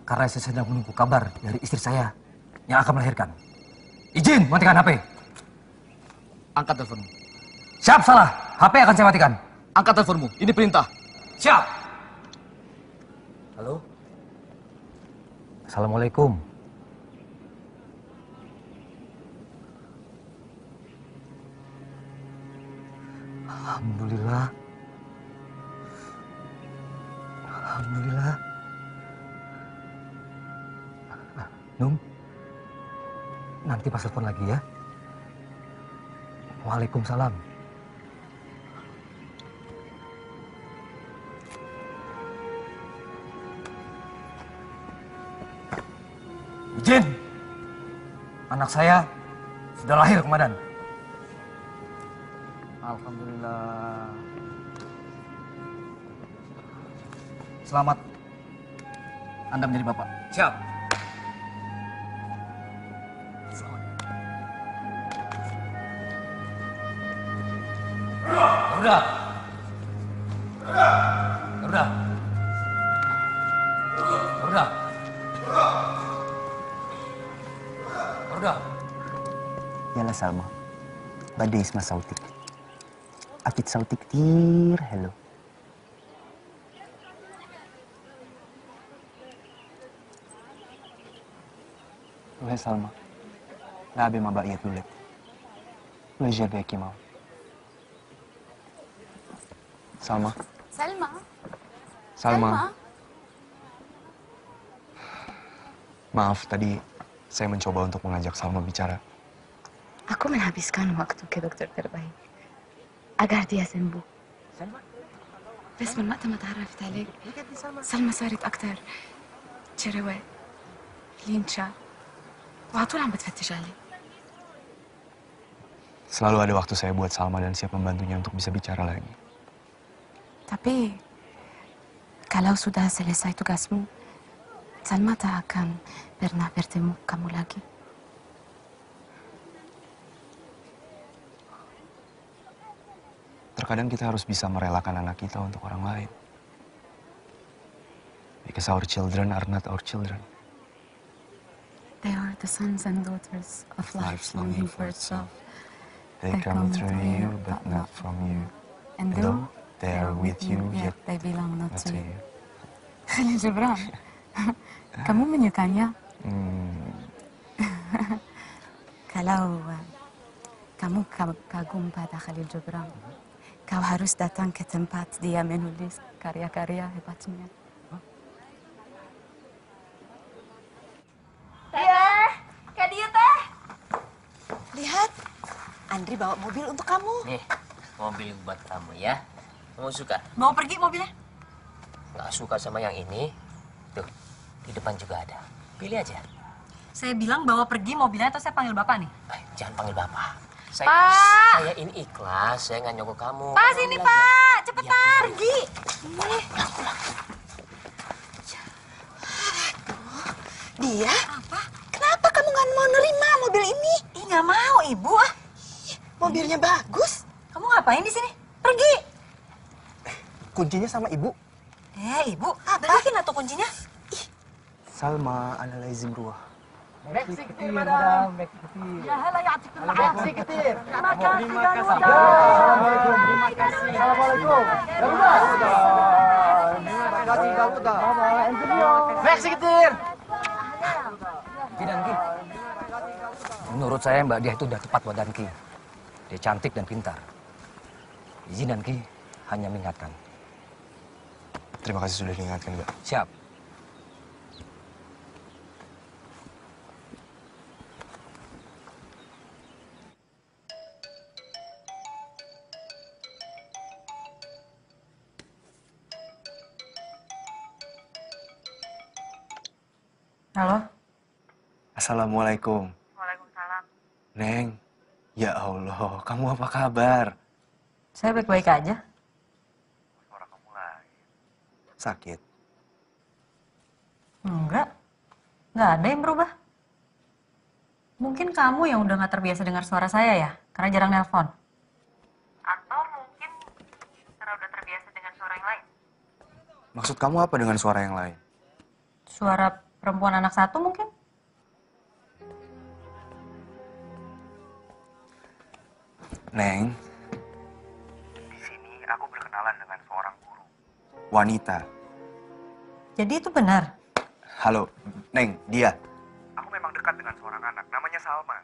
Speaker 19: karena saya sedang menunggu kabar dari istri saya yang akan melahirkan. Izin, matikan HP. Angkat teleponmu. Siap, salah. HP akan saya matikan. Angkat teleponmu. Ini perintah. Siap.
Speaker 10: Halo? Assalamualaikum. Alhamdulillah. Alhamdulillah. Num, nanti pas telepon lagi ya. Waalaikumsalam.
Speaker 19: Izin. Anak saya sudah lahir, Komandan. Alhamdulillah. Selamat. Anda menjadi bapak. Siap. Garuda. Garuda. Garuda. Garuda.
Speaker 20: يلا سلمى بدي يسمع صوتك أكيد صوتك كتير حلو وهي سلمى لعبي مع بقية الولاد ويجربيكي معه سلمى
Speaker 14: سلمى
Speaker 20: Salma. Maaf, tadi saya mencoba untuk mengajak Salma bicara.
Speaker 14: Aku menghabiskan waktu ke dokter terbaik agar dia sembuh. بس من وقت ما تعرفت عليك سلمى صارت أكتر شروة لينشا وعلى طول عم بتفتش علي.
Speaker 20: Selalu ada waktu saya buat Salma dan siap membantunya untuk bisa bicara lagi.
Speaker 14: Tapi kalau sudah selesai tugasmu, Salma tak akan pernah bertemu kamu lagi.
Speaker 20: Terkadang kita harus bisa merelakan anak kita untuk orang lain. Because our children are not our children.
Speaker 14: They are the sons and daughters of life's longing for itself.
Speaker 20: They come through you, but not from you.
Speaker 14: And
Speaker 20: though they are with you, yet
Speaker 14: they belong not
Speaker 20: not
Speaker 14: to
Speaker 20: to
Speaker 14: you.
Speaker 20: you.
Speaker 14: Khalil Gibran, kamu menyukainya? Kalau kamu kagum pada Khalil Gibran, kau harus datang ke tempat dia menulis karya-karya hebatnya.
Speaker 3: Teh, Kak Dia teh. Lihat, Andri bawa mobil untuk kamu.
Speaker 17: Nih, mobil buat kamu ya. Kamu suka?
Speaker 4: Mau pergi mobilnya?
Speaker 17: Nggak suka sama yang ini? Tuh, di depan juga ada. Pilih aja.
Speaker 4: Saya bilang bawa pergi mobilnya atau saya panggil bapak nih?
Speaker 17: Jangan panggil bapak.
Speaker 4: Pak!
Speaker 17: Saya ini ikhlas, saya nggak nyogok kamu.
Speaker 4: Pak, sini Pak! Cepetan! Pergi!
Speaker 3: Dia? Apa? Kenapa kamu nggak mau nerima mobil ini?
Speaker 4: Ih, nggak mau, Ibu.
Speaker 3: Mobilnya bagus.
Speaker 4: Kamu ngapain di sini? Pergi!
Speaker 20: Kuncinya sama ibu.
Speaker 4: Ibu, balikin atau kuncinya?
Speaker 20: Salma ala lazim ruah.
Speaker 16: Meksi كتير مدام meksi كتير يا هلا يعطيكم العافيه meksi كتير
Speaker 20: Terima kasih.
Speaker 16: Assalamualaikum meksi كتير
Speaker 19: Dan Ki, menurut saya Mbak Dia itu udah tepat buat Danki. Dia cantik dan pintar. Izin Danki hanya mengingatkan.
Speaker 20: Terima kasih sudah diingatkan, Mbak.
Speaker 19: Siap.
Speaker 4: Halo?
Speaker 20: Assalamualaikum.
Speaker 4: Waalaikumsalam.
Speaker 20: Neng, ya Allah, kamu apa kabar?
Speaker 4: Saya baik-baik aja.
Speaker 20: Sakit?
Speaker 4: Enggak. Enggak ada yang berubah. Mungkin kamu yang udah gak terbiasa dengar suara saya ya? Karena jarang nelpon. Atau mungkin karena udah terbiasa dengan suara yang lain.
Speaker 20: Maksud kamu apa dengan suara yang lain?
Speaker 4: Suara perempuan anak satu mungkin?
Speaker 20: Neng, di sini aku berkenalan dengan seorang guru. Wanita.
Speaker 4: Jadi itu benar?
Speaker 20: Halo, Neng, Dia. Aku memang dekat dengan seorang anak, namanya Salma.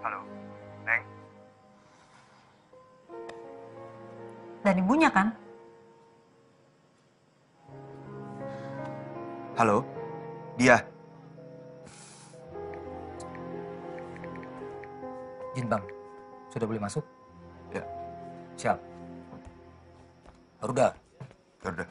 Speaker 20: Halo, Neng.
Speaker 4: Dan ibunya kan?
Speaker 20: Halo, Dia.
Speaker 19: Jin Bang, sudah boleh masuk?
Speaker 20: Ya.
Speaker 19: Siap. Garuda.
Speaker 20: Garuda.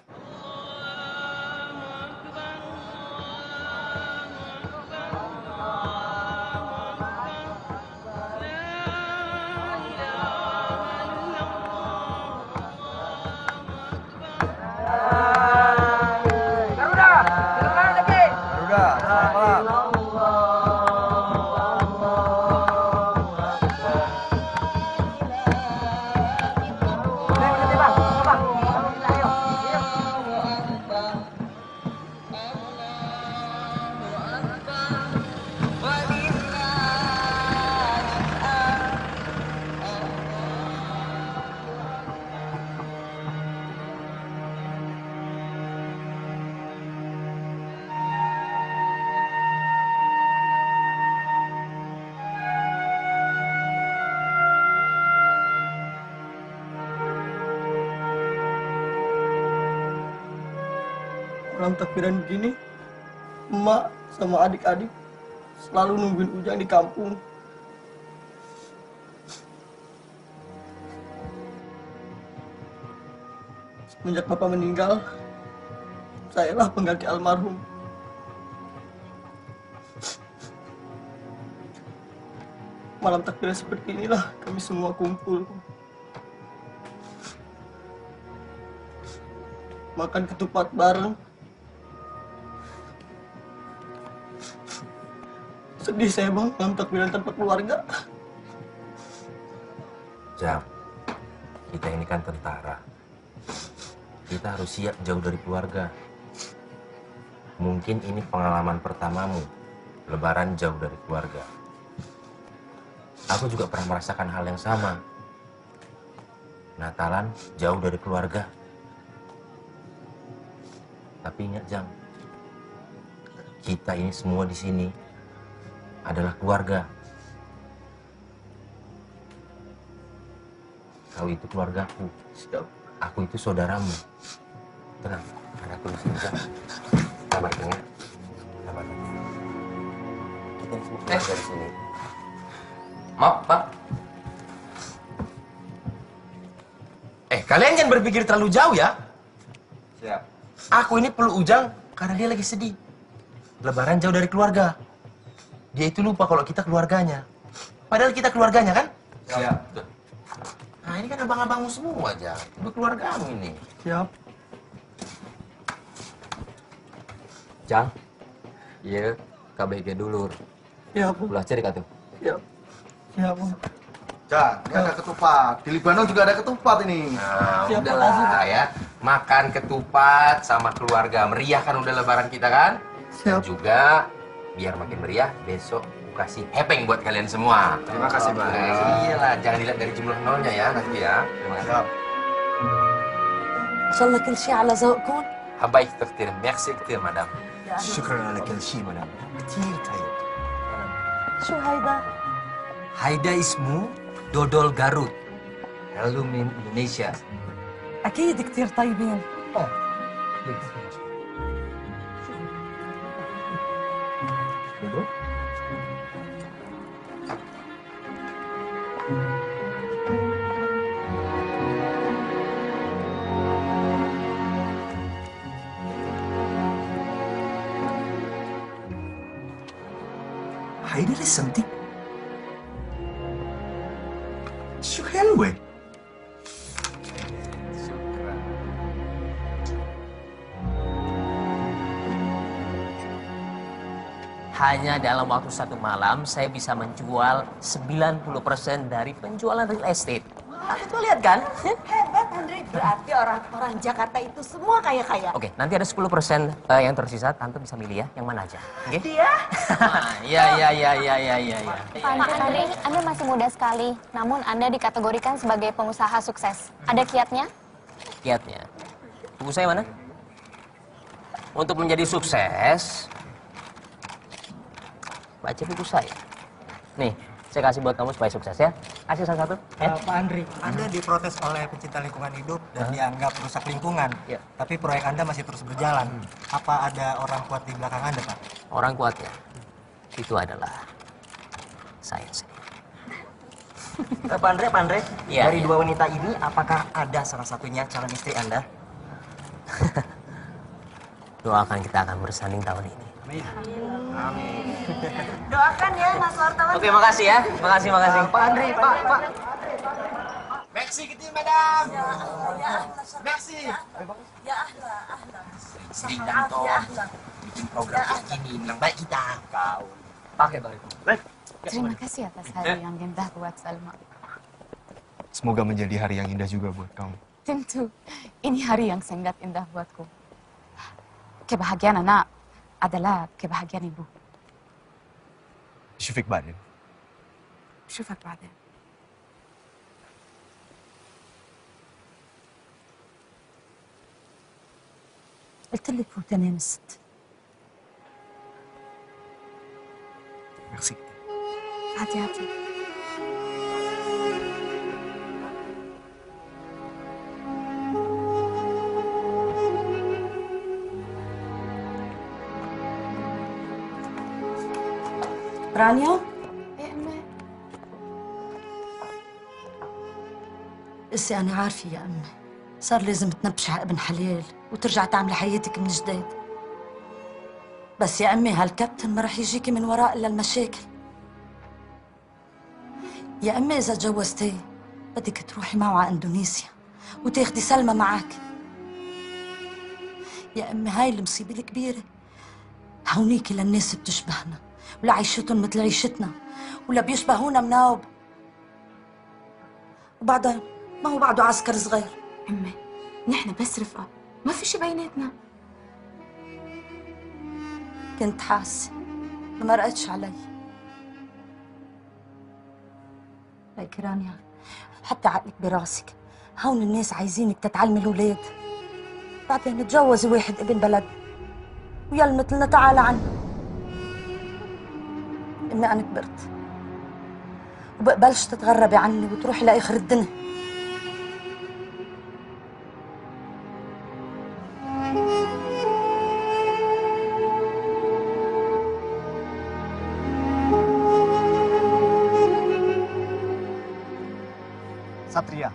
Speaker 21: Malam takbiran begini, emak sama adik-adik selalu nungguin Ujang di kampung. Semenjak Bapak meninggal, sayalah pengganti almarhum. Malam takbiran seperti inilah kami semua kumpul. Makan ketupat bareng. Sedih saya bang, malam takbiran tanpa keluarga.
Speaker 2: Jam,
Speaker 17: Kita ini kan tentara. Kita harus siap jauh dari keluarga. Mungkin ini pengalaman pertamamu, lebaran jauh dari keluarga. Aku juga pernah merasakan hal yang sama. Natalan jauh dari keluarga. Tapi ingat, Jang, kita ini semua di sini adalah keluarga. Kau itu keluargaku. Aku itu saudaramu. Tenang, anakku di sini, Jang. Sabar, Jang, ya. Sabar. Kita ini semua keluarga di sini. Maaf, Pak. Kalian jangan berpikir terlalu jauh ya.
Speaker 5: Siap.
Speaker 17: Aku ini perlu Ujang karena dia lagi sedih. Lebaran jauh dari keluarga. Dia itu lupa kalau kita keluarganya. Padahal kita keluarganya kan?
Speaker 5: Siap.
Speaker 17: Nah ini kan abang-abangmu semua aja. Itu keluargamu ini.
Speaker 21: Siap.
Speaker 8: Jang, iya, KBG dulur.
Speaker 21: Siap, Bu.
Speaker 8: Belah cari katu.
Speaker 21: Siap. Siap, Bu.
Speaker 6: Jang, ini ada ketupat. Di Libanon juga ada ketupat ini.
Speaker 17: Nah, udahlah ya. Makan ketupat sama keluarga. Meriah kan udah lebaran kita kan?
Speaker 21: Siap.
Speaker 17: Dan juga biar makin meriah, besok aku kasih hepeng buat kalian semua.
Speaker 5: Terima kasih, Bang.
Speaker 17: Iyalah, jangan dilihat dari jumlah nolnya ya nanti ya. Terima kasih.
Speaker 16: إن شاء الله كل شيء على ذوقكم.
Speaker 17: Habaik tertir, merci كتير مدام.
Speaker 5: شكرا على كل شيء مدام. كتير طيب.
Speaker 16: شو هيدا؟
Speaker 10: Haida ismu Dodol Garut. Hello min Indonesia.
Speaker 16: أكيد كتير طيبين.
Speaker 5: هيدا لسه انت شو حلوة
Speaker 17: Hanya dalam waktu satu malam, saya bisa menjual 90% dari penjualan real estate. Tuh lihat kan?
Speaker 3: Hebat, Andre. Berarti orang-orang Jakarta itu semua kaya-kaya.
Speaker 17: Oke, nanti ada 10% yang tersisa. Tante bisa milih ya, yang mana aja. Oke?
Speaker 3: Dia?
Speaker 17: Iya.
Speaker 1: Pak Andre, Anda masih muda sekali, namun Anda dikategorikan sebagai pengusaha sukses. Ada kiatnya?
Speaker 17: Kiatnya. Buku saya mana? Untuk menjadi sukses, baca buku saya. Nih, saya kasih buat kamu supaya sukses ya. Kasih satu-satu. Ya.
Speaker 15: Pak Andri, Anda diprotes oleh pecinta lingkungan hidup dan dianggap rusak lingkungan.
Speaker 17: Ya.
Speaker 15: Tapi proyek Anda masih terus berjalan. Apa ada orang kuat di belakang Anda, Pak?
Speaker 17: Orang kuatnya itu adalah saya sendiri.
Speaker 15: Pak Andre,
Speaker 17: Iya,
Speaker 15: dari
Speaker 17: iya.
Speaker 15: dua wanita ini, apakah ada salah satunya calon istri Anda?
Speaker 17: Doakan kita akan bersanding tahun ini.
Speaker 3: Doakan ya, Mas wartawan.
Speaker 17: Oke, makasih ya. Makasih.
Speaker 15: Pak Andre, Pak.
Speaker 5: Merci كتير مدام. Merci.
Speaker 3: Ya ahla.
Speaker 17: Sering Danton bikin program kayak gini, bilang baik kita. Kau pakai baru.
Speaker 14: Terima kasih atas hari yang indah buat Salma.
Speaker 20: Semoga menjadi hari yang indah juga buat kamu.
Speaker 14: Tentu, ini hari yang sangat indah buatku. Kebahagiaan anak adalah kebahagiaan ibu.
Speaker 20: Syufik بعدين.
Speaker 14: Syufak بعدين.
Speaker 16: قلت لك فوت انام الست.
Speaker 5: Merci.
Speaker 14: Hati-hati.
Speaker 16: رانيا
Speaker 14: يا أمي.
Speaker 16: بس أنا عارفة يا أمي صار لازم تنبشي على ابن حلال وترجع تعملي حياتك من جديد. بس يا أمي هالكابتن ما رح يجيكي من وراء إلا المشاكل. يا أمي إذا تجوزتيه بدك تروحي معه على إندونيسيا وتاخدي سلمى معك. يا أمي هاي المصيبة الكبيرة. هونيكي للناس بتشبهنا ولا عيشتهم مثل عيشتنا ولا بيشبهونا مناوب. وبعدين ما هو بعده عسكر صغير.
Speaker 14: أمي نحن بس رفقة، ما في شي بيناتنا.
Speaker 16: كنت حاسة ما مرقتش علي. ليك رانيا، حتى عقلك براسك، هون الناس عايزينك تتعلمي الولاد، بعدين تجوزي واحد ابن بلد ويلا مثلنا تعالى عنه. إني أنا كبرت وبقبلش تتغربي عني وتروحي لآخر الدنيا.
Speaker 6: Satria,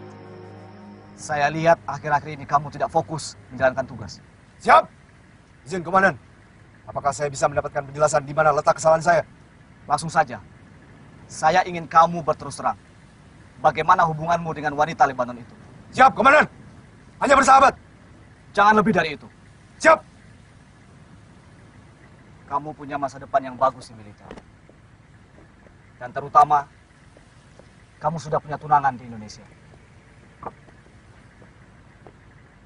Speaker 6: saya lihat akhir-akhir ini kamu tidak fokus menjalankan tugas.
Speaker 5: Siap! Izin, Komandan. Apakah saya bisa mendapatkan penjelasan di mana letak kesalahan saya?
Speaker 6: Langsung saja. Saya ingin kamu berterus terang. Bagaimana hubunganmu dengan wanita Lebanon itu?
Speaker 5: Siap, Komandan. Hanya bersahabat.
Speaker 6: Jangan lebih dari itu.
Speaker 5: Siap!
Speaker 6: Kamu punya masa depan yang bagus di militer. Dan terutama, kamu sudah punya tunangan di Indonesia.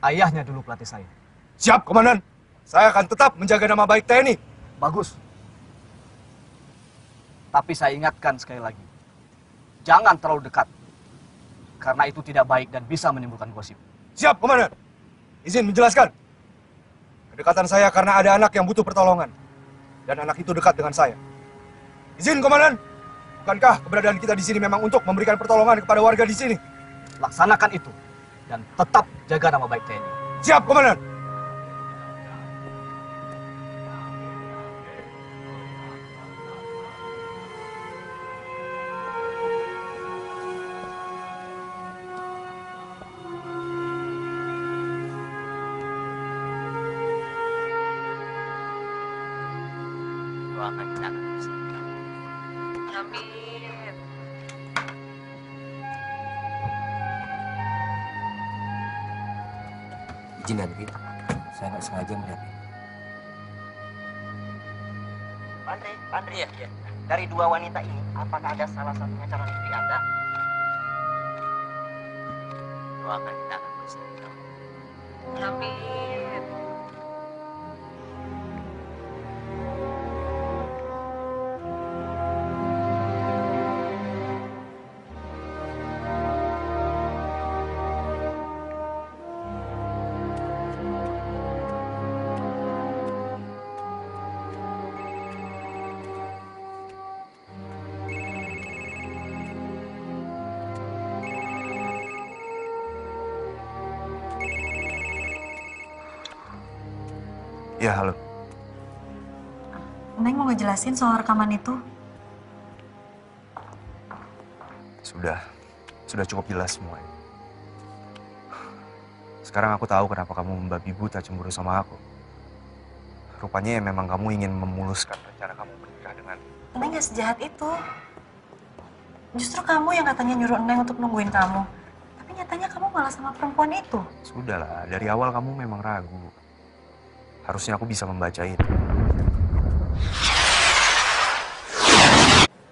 Speaker 6: Ayahnya dulu pelatih saya.
Speaker 5: Siap, Komandan. Saya akan tetap menjaga nama baik TNI.
Speaker 6: Bagus. Tapi saya ingatkan sekali lagi, jangan terlalu dekat. Karena itu tidak baik dan bisa menimbulkan gosip.
Speaker 5: Siap, Komandan. Izin menjelaskan. Kedekatan saya karena ada anak yang butuh pertolongan. Dan anak itu dekat dengan saya. Izin, Komandan. Bukankah keberadaan kita di sini memang untuk memberikan pertolongan kepada warga di sini?
Speaker 6: Laksanakan itu. Dan tetap jaga nama baik TNI.
Speaker 5: Siap, Komandan.
Speaker 17: Doakan kita.
Speaker 3: Amin.
Speaker 10: Izin ya, Devi. Saya nggak sengaja melihat ini.
Speaker 13: Andre ya? Dari dua wanita ini, apakah ada salah satunya calon istri Anda?
Speaker 17: Doakan kita akan bersama.
Speaker 3: Amin.
Speaker 20: Ya, halo.
Speaker 4: Neng mau ngejelasin soal rekaman itu?
Speaker 20: Sudah cukup jelas semuanya. Sekarang aku tahu kenapa kamu membabi buta cemburu sama aku. Rupanya ya memang kamu ingin memuluskan rencana kamu menikah dengan...
Speaker 4: Neng gak sejahat itu. Justru kamu yang katanya nyuruh Neng untuk nungguin kamu. Tapi nyatanya kamu malah sama perempuan itu.
Speaker 20: Sudahlah, dari awal kamu memang ragu. Harusnya aku bisa membaca itu.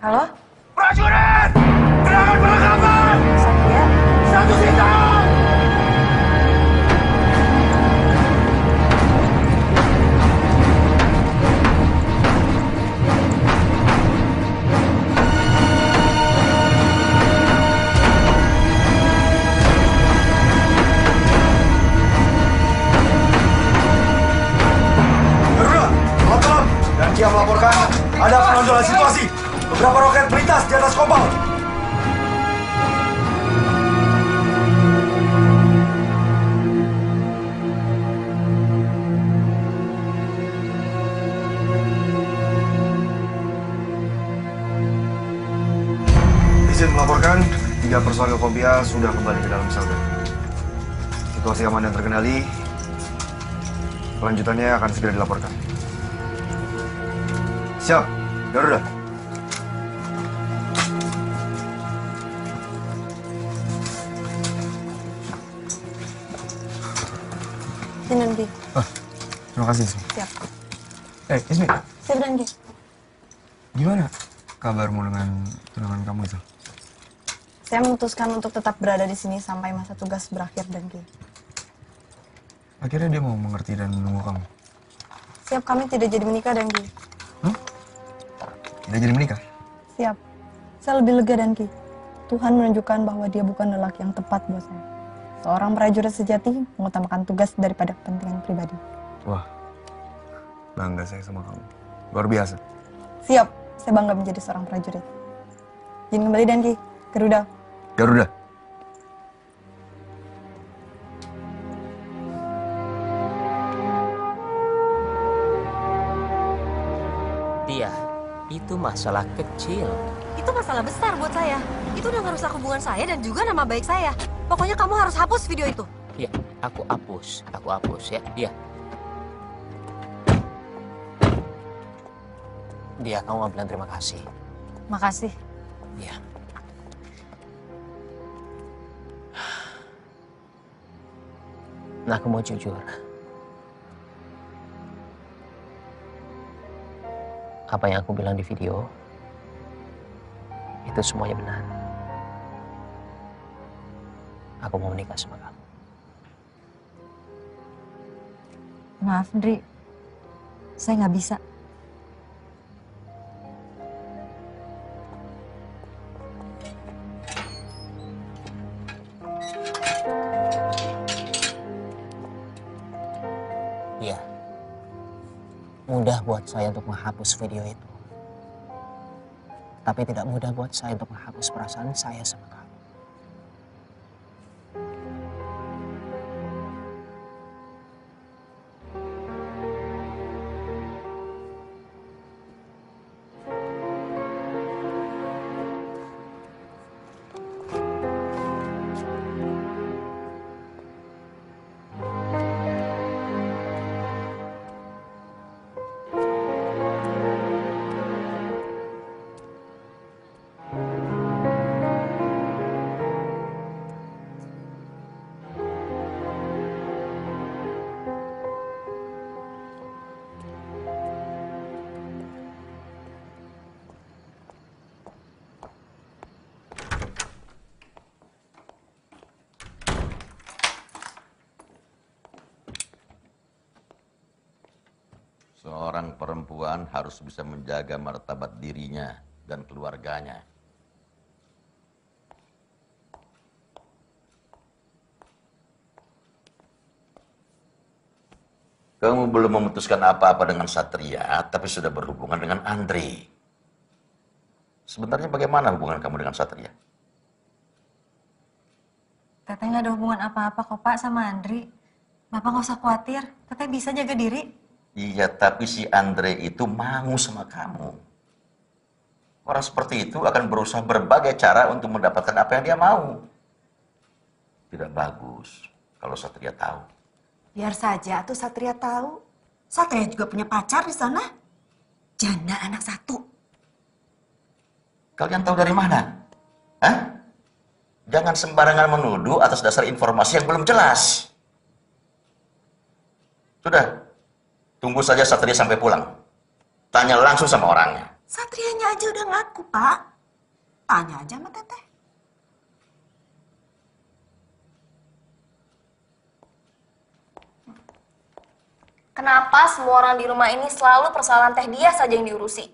Speaker 4: Halo?
Speaker 5: Prajurit! Gerakan perlengkapan! Satu sintang! Dia melaporkan ada penonjolan situasi. Beberapa roket melintas di atas kompol. Izin melaporkan, 3 personil Kopia sudah kembali ke dalam sel. Situasi aman dan terkendali. Kelanjutannya akan segera dilaporkan. Siap, Garuda.
Speaker 4: Nanti.
Speaker 20: Terima kasih, Ismi.
Speaker 4: Siap.
Speaker 20: Ismi.
Speaker 4: Siap, Nanti.
Speaker 20: Gimana kabarmu dengan tunangan kamu itu?
Speaker 9: Saya memutuskan untuk tetap berada di sini sampai masa tugas berakhir, Danki.
Speaker 20: Akhirnya dia mau mengerti dan menunggu kamu.
Speaker 9: Siap, kami tidak jadi menikah, Danki.
Speaker 20: Tidak jadi menikah?
Speaker 9: Siap. Saya lebih lega, Danki. Tuhan menunjukkan bahwa dia bukan lelaki yang tepat buat saya. Seorang prajurit sejati mengutamakan tugas daripada kepentingan pribadi.
Speaker 20: Wah, bangga saya sama kamu. Luar biasa.
Speaker 9: Siap, saya bangga menjadi seorang prajurit. Izin kembali, Danki. Garuda.
Speaker 20: Garuda.
Speaker 17: Dia, itu masalah kecil.
Speaker 4: Itu masalah besar buat saya. Itu udah ngerusak hubungan saya dan juga nama baik saya. Pokoknya kamu harus hapus video itu.
Speaker 17: Ya, aku hapus ya. Dia, kamu nggak bilang terima kasih.
Speaker 4: Makasih.
Speaker 17: Iya. Nah, aku mau jujur. Apa yang aku bilang di video, itu semuanya benar. Aku mau menikah sama kamu.
Speaker 4: Maaf, Ndri. Saya nggak bisa.
Speaker 17: Iya. Mudah buat saya untuk menghapus video itu. Tapi tidak mudah buat saya untuk menghapus perasaan saya sama kamu.
Speaker 2: Seorang perempuan harus bisa menjaga martabat dirinya dan keluarganya. Kamu belum memutuskan apa-apa dengan Satria, tapi sudah berhubungan dengan Andre. Sebenarnya bagaimana hubungan kamu dengan Satria?
Speaker 4: Teteh nggak ada hubungan apa-apa kok, Pak, sama Andri. Bapak nggak usah khawatir. Teteh bisa jaga diri.
Speaker 2: Iya, tapi si Andre itu mau sama kamu. Orang seperti itu akan berusaha berbagai cara untuk mendapatkan apa yang dia mau. Tidak bagus kalau Satria tahu.
Speaker 3: Biar saja tuh Satria tahu. Satria juga punya pacar di sana. Janda anak satu.
Speaker 2: Kalian tahu dari mana? Hah? Jangan sembarangan menuduh atas dasar informasi yang belum jelas. Sudah. Tunggu saja Satria sampai pulang. Tanya langsung sama orangnya.
Speaker 3: Satrianya aja udah ngaku, Pak. Tanya aja sama Teteh.
Speaker 1: Kenapa semua orang di rumah ini selalu persoalan teh dia saja yang diurusi?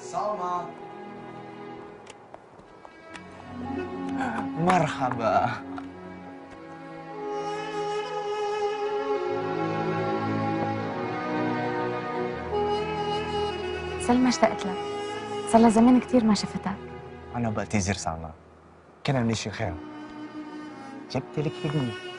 Speaker 20: Salma. Marhaba.
Speaker 14: سلمى اشتقت لك. صار لها زمان كثير ما شفتك.
Speaker 20: أنا بعتذر سلمى. كنا بنشي خير. جبت لك هدية.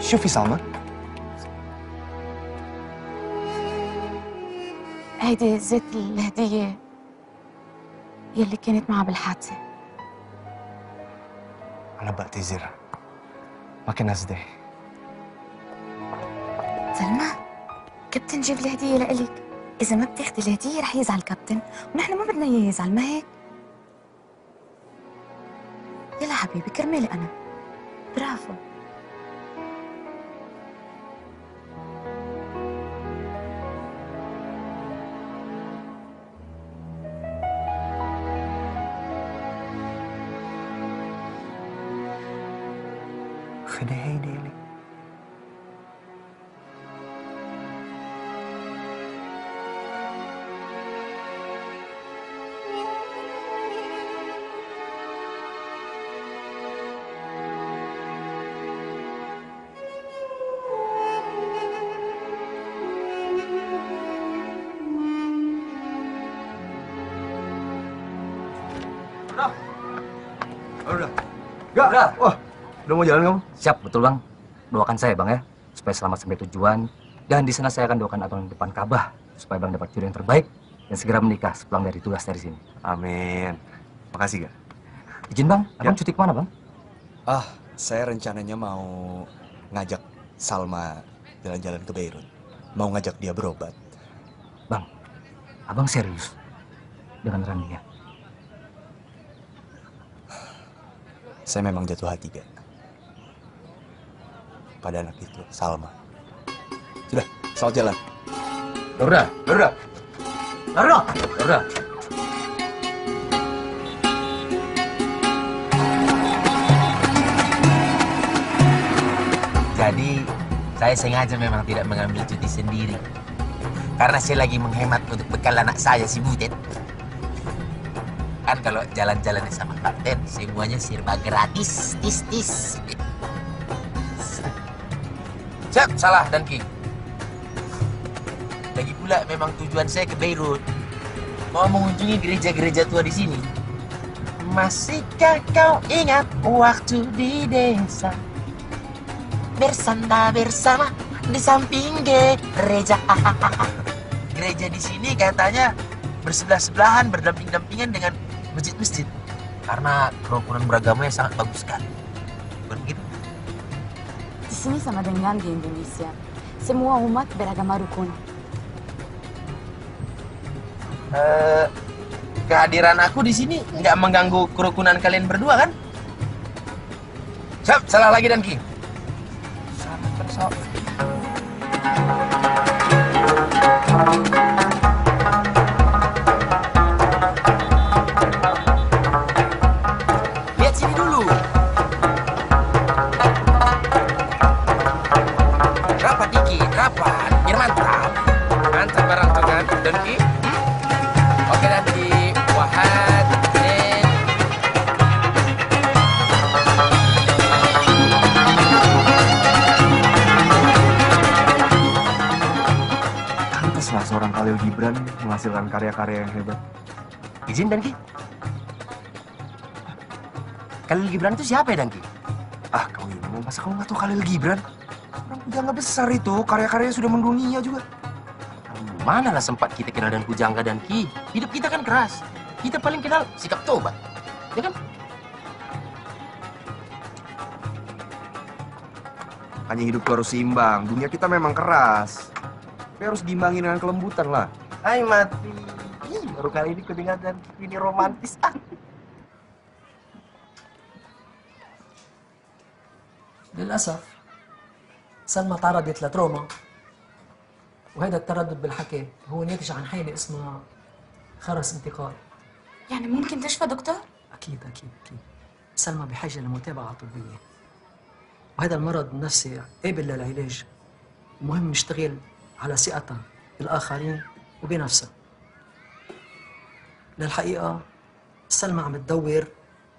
Speaker 20: شوفي سلمى.
Speaker 14: هيدي زيت الهدية يلي كانت معها بالحادثة.
Speaker 20: أنا بعتذر. ما كان قصدي.
Speaker 14: سلمى، كابتن جيب لي هدية لإلك. إذا ما بتاخدي الهدية رح يزعل كابتن، ونحن ما بدنا إياه يزعل، ما هيك؟ يلا حبيبي كرمالي أنا. برافو.
Speaker 20: خدي هيدي لي.
Speaker 19: Udah.
Speaker 5: Wah, udah mau jalan kamu?
Speaker 19: Siap, betul Bang. Doakan saya Bang ya, supaya selamat sampai tujuan. Dan di sana saya akan doakan Abang di depan Ka'bah, supaya Bang dapat jodoh yang terbaik dan segera menikah sepulang dari tugas dari sini.
Speaker 20: Amin. Makasih, Kak.
Speaker 19: Izin Bang, Abang cuti kemana Bang?
Speaker 20: Saya rencananya mau ngajak Salma jalan-jalan ke Beirut. Mau ngajak dia berobat.
Speaker 19: Bang, Abang serius dengan Rania?
Speaker 20: Saya memang jatuh hati, Kak. Pada anak itu, Salma. Sudah, selamat jalan.
Speaker 19: Garuda.
Speaker 12: Jadi, saya sengaja memang tidak mengambil cuti sendiri. Karena saya lagi menghemat untuk bekal anak saya, si Butet. Kan kalau jalan-jalan sama kapten, semuanya serba gratis, tis. Siap, salah dan King. Lagi pula memang tujuan saya ke Beirut. Mau mengunjungi gereja-gereja tua di sini. Masihkah kau ingat waktu di desa? Bersandar bersama di samping gereja. Gereja di sini katanya bersebelah-sebelahan, berdamping-dampingan dengan masjid-masjid. Karena kerukunan beragamanya sangat bagus sekali. Bukan begitu?
Speaker 14: Di sini sama dengan di Indonesia. Semua umat beragama rukun.
Speaker 12: Kehadiran aku di sini nggak mengganggu kerukunan kalian berdua kan? Siap, salah lagi dan King. Lihat sini dulu. Rapat dikit, rapat. Biar mantap. Mantap barang tuh kan, Donki. Oke Donki, Wahad, Nen.
Speaker 20: Pantaslah seorang Khalil Gibran menghasilkan karya-karya yang hebat.
Speaker 12: Izin Donki. Khalil Gibran itu siapa ya Donki?
Speaker 20: Kau ini, masa kamu nggak tahu Khalil Gibran? Orang pujangga besar itu, karya-karyanya sudah mendunia juga.
Speaker 12: Mana lah sempat kita kenal dan pujangga dan Ki. Hidup kita kan keras. Kita paling kenal sikap tobat. Ya kan?
Speaker 20: Hanya hidup itu harus seimbang. Dunia kita memang keras. Tapi harus diimbangi dengan kelembutan lah.
Speaker 12: Hai mati. Baru kali ini kudengar dan ini romantis.
Speaker 11: للأسف سلمى تعرضت لتروما وهذا التردد بالحكي هو ناتج عن حالة اسمها خرس انتقال.
Speaker 14: يعني ممكن تشفى دكتور؟
Speaker 11: أكيد. سلمى بحاجة لمتابعة طبية وهذا المرض النفسي قابل للعلاج. المهم نشتغل على ثقتها بالآخرين وبنفسها. للحقيقة سلمى عم تدور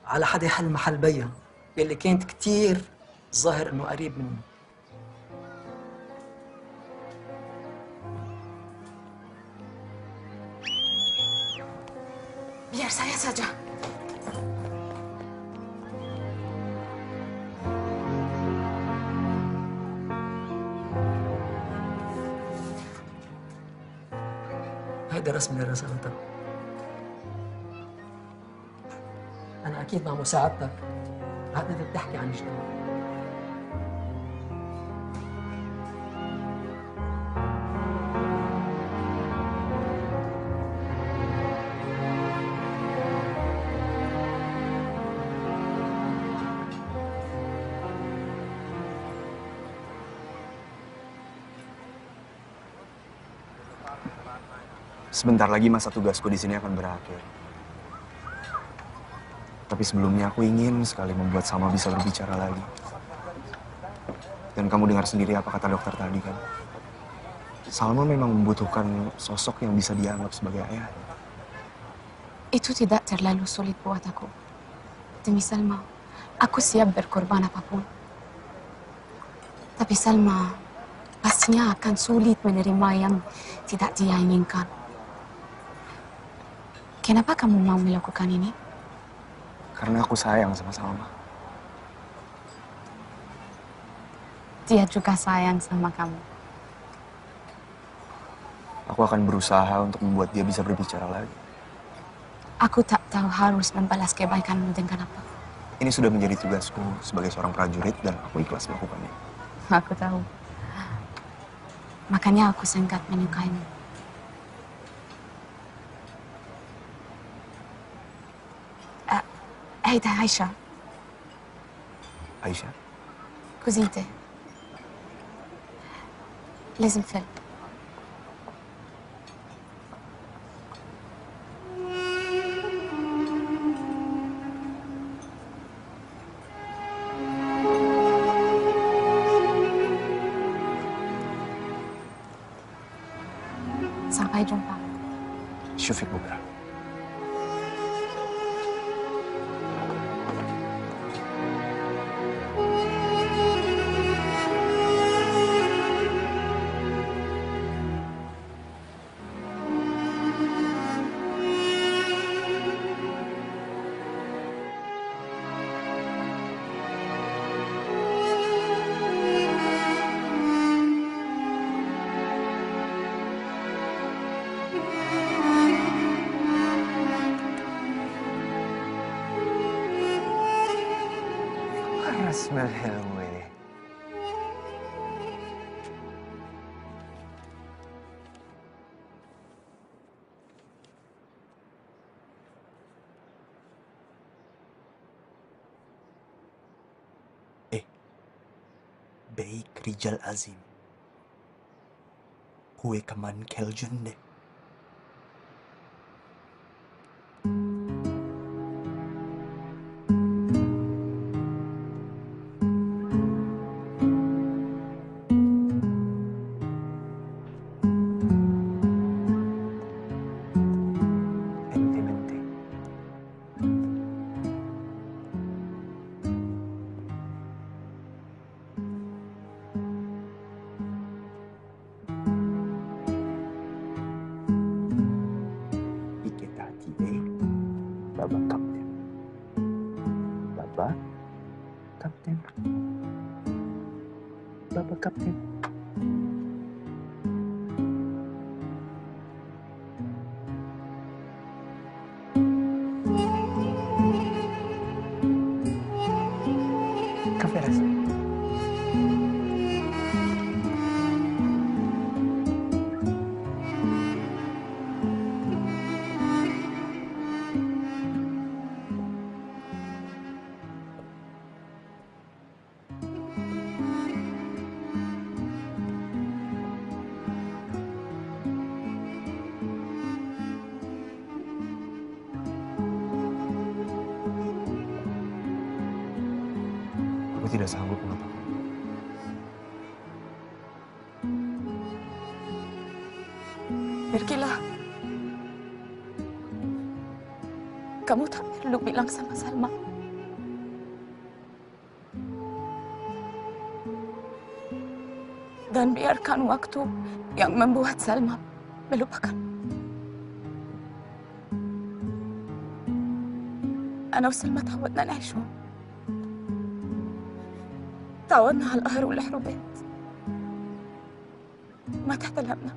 Speaker 11: على حدا يحل محل بيها يلي كانت كتير ظاهر انه قريب منه.
Speaker 14: Biar saya saja.
Speaker 11: هيدا رسم لرسالتها. أنا أكيد مع مساعدتك رح تقدر تحكي عن جديد.
Speaker 20: Sebentar lagi masa tugasku di sini akan berakhir. Tapi sebelumnya aku ingin sekali membuat Salma bisa berbicara lagi. Dan kamu dengar sendiri apa kata dokter tadi kan? Salma memang membutuhkan sosok yang bisa dianggap sebagai ayah.
Speaker 14: Itu tidak terlalu sulit buat aku. Demi Salma, aku siap berkorban apapun. Tapi Salma pastinya akan sulit menerima yang tidak dia inginkan. Kenapa kamu mau melakukan ini?
Speaker 20: Karena aku sayang sama Salma.
Speaker 14: Dia juga sayang sama kamu.
Speaker 20: Aku akan berusaha untuk membuat dia bisa berbicara lagi.
Speaker 14: Aku tak tahu harus membalas kebaikanmu dengan apa.
Speaker 20: Ini sudah menjadi tugasku sebagai seorang prajurit dan aku ikhlas melakukannya.
Speaker 14: Aku tahu. Makanya aku sangat menyukaimu. هيدا عايشة.
Speaker 20: عايشة؟
Speaker 14: كوزينتي. لازم فيلم. Sampai jumpa.
Speaker 20: أشوفك بكرة. الرسمة الحلوة.
Speaker 7: baik rijal azim. Kue kaman keljunde. Baba Kapten. Baba Kapten. Baba Kapten. Kafe rasa.
Speaker 20: Aku tidak sanggup mengatakan.
Speaker 14: Pergilah. Kamu tak perlu bilang sama Salma. Dan biarkan waktu yang membuat Salma melupakan. أنا وسلمى تعودنا نعيشوا. تعودنا على القهر والحروبات. ما تحتلمنا.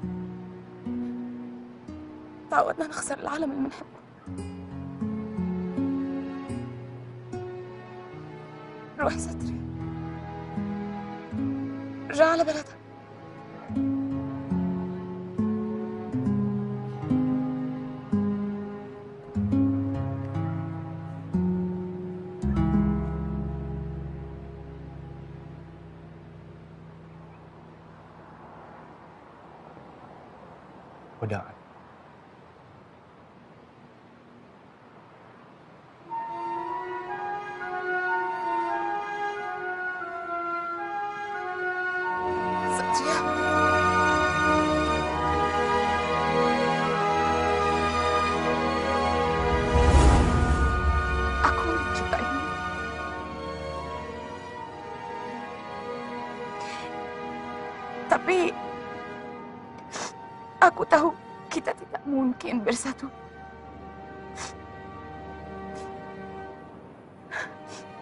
Speaker 14: تعودنا نخسر العالم اللي بنحبه. روح ستري. ارجع على بلدك.
Speaker 20: Udah.
Speaker 14: Satria. Aku mencintaimu. Tapi aku tahu kita tidak mungkin bersatu.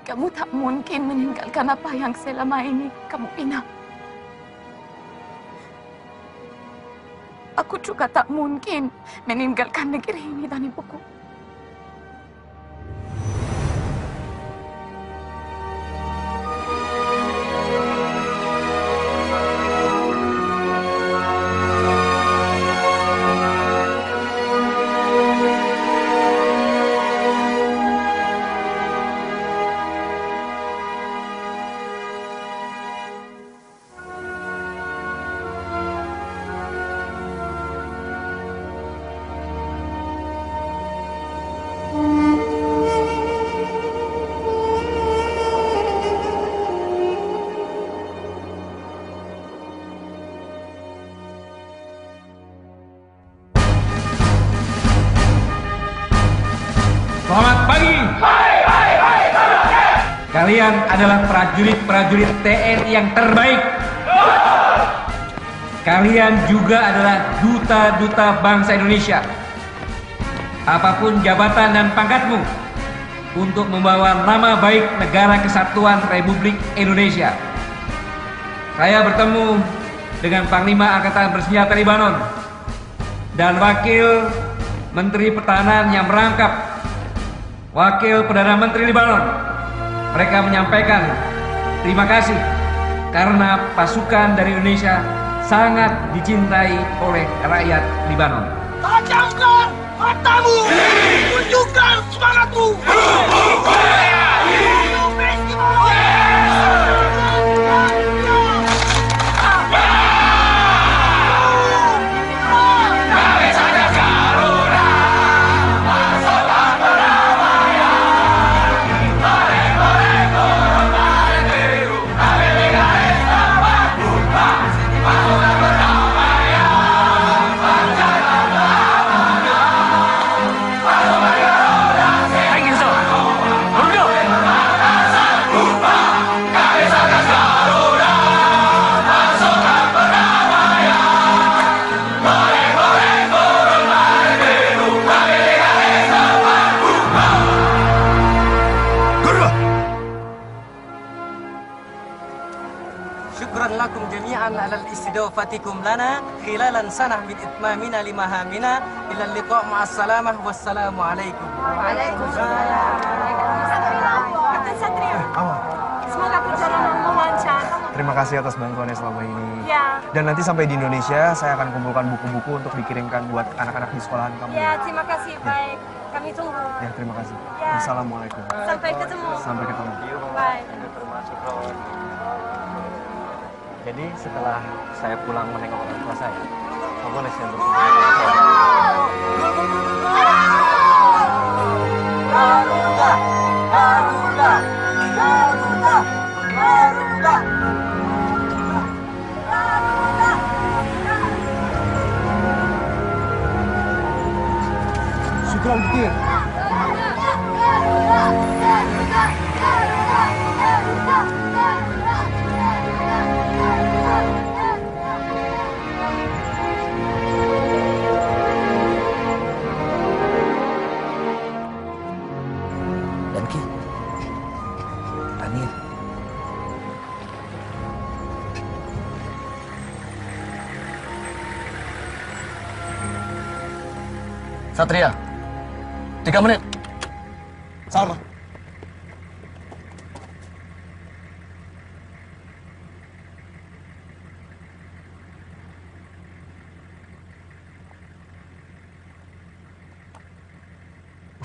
Speaker 14: Kamu tak mungkin meninggalkan apa yang selama ini kamu bina. Aku juga tak mungkin meninggalkan negeri ini dan ibuku.
Speaker 18: Selamat pagi. Kalian adalah prajurit-prajurit TNI yang terbaik. Kalian juga adalah duta-duta bangsa Indonesia. Apapun jabatan dan pangkatmu, untuk membawa nama baik Negara Kesatuan Republik Indonesia. Saya bertemu dengan Panglima Angkatan Bersenjata Libanon dan Wakil Menteri Pertahanan yang merangkap Wakil Perdana Menteri Libanon. Mereka menyampaikan terima kasih karena pasukan dari Indonesia sangat dicintai oleh rakyat Libanon.
Speaker 22: Tajamkan matamu, tunjukkan semangatmu.
Speaker 15: Syukran lakum jami'an ala istidafatikum lana khilalan sanah min itmamina limahamina ila liqa' ma'as salamah wassalamu alaikum.
Speaker 9: Waalaikumsalam. Kapten Satria. Semoga perjalananmu lancar.
Speaker 20: Terima kasih atas bantuannya selama ini.
Speaker 9: Ya.
Speaker 20: Dan nanti sampai di Indonesia, saya akan kumpulkan buku-buku untuk dikirimkan buat anak-anak di sekolahan kamu.
Speaker 9: Ya, terima kasih. Baik. Kami tunggu.
Speaker 20: Ya, terima kasih.
Speaker 9: Ya.
Speaker 20: Assalamualaikum.
Speaker 9: Sampai ketemu.
Speaker 20: Sampai ketemu.
Speaker 9: Bye.
Speaker 8: Jadi setelah saya pulang menengok orang tua saya, boleh saya
Speaker 22: Garuda, Garuda, Garuda, Garuda.
Speaker 5: Syukran Kitir.
Speaker 19: Danki, Tania.
Speaker 11: Satria, 3 menit.
Speaker 5: Salma.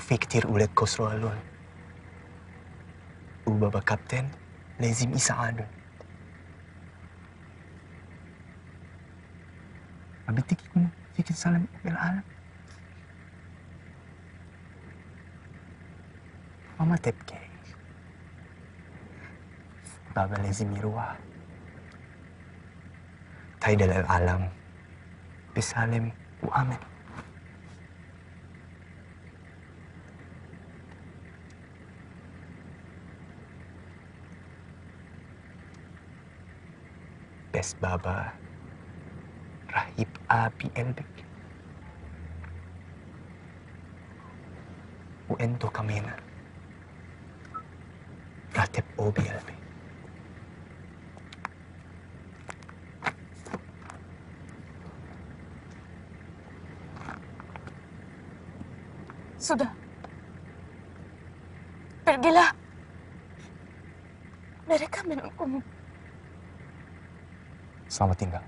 Speaker 7: وفي كتير أولاد كسروا قالون وبابا كابتن لازم يساعدهم. ما بدك يكون فيك سالم بالعالم؟ وما تبكي، بابا لازم يروح تايدل العالم بسالم وآمن. بس بابا راح يبقى بقلبك وانتو كمان راح تبقوا بقلبي.
Speaker 14: Sudah. Pergilah. Mereka menunggumu.
Speaker 7: Selamat tinggal.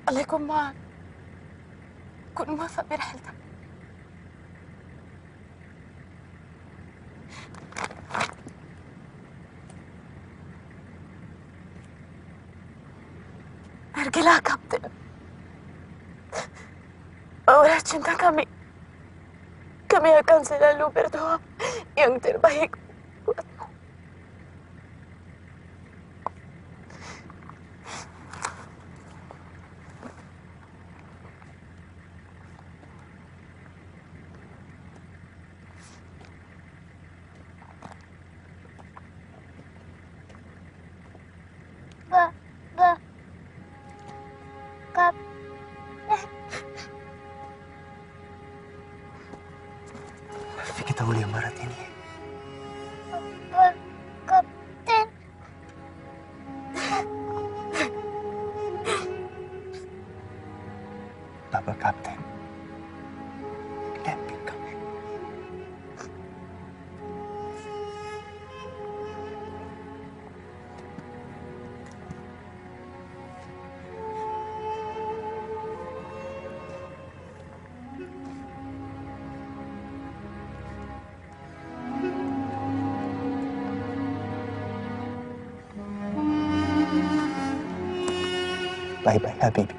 Speaker 14: عليكم معك. كن موافق برحلتك. Pergilah, Kapten. Bawalah cinta kami. Kami akan selalu berdoa yang terbaik buatmu.
Speaker 7: Fikir tahu yang barat ini.
Speaker 22: Kapten.
Speaker 7: Bapak Kapten. Epic kami. Bye-bye, Habibi.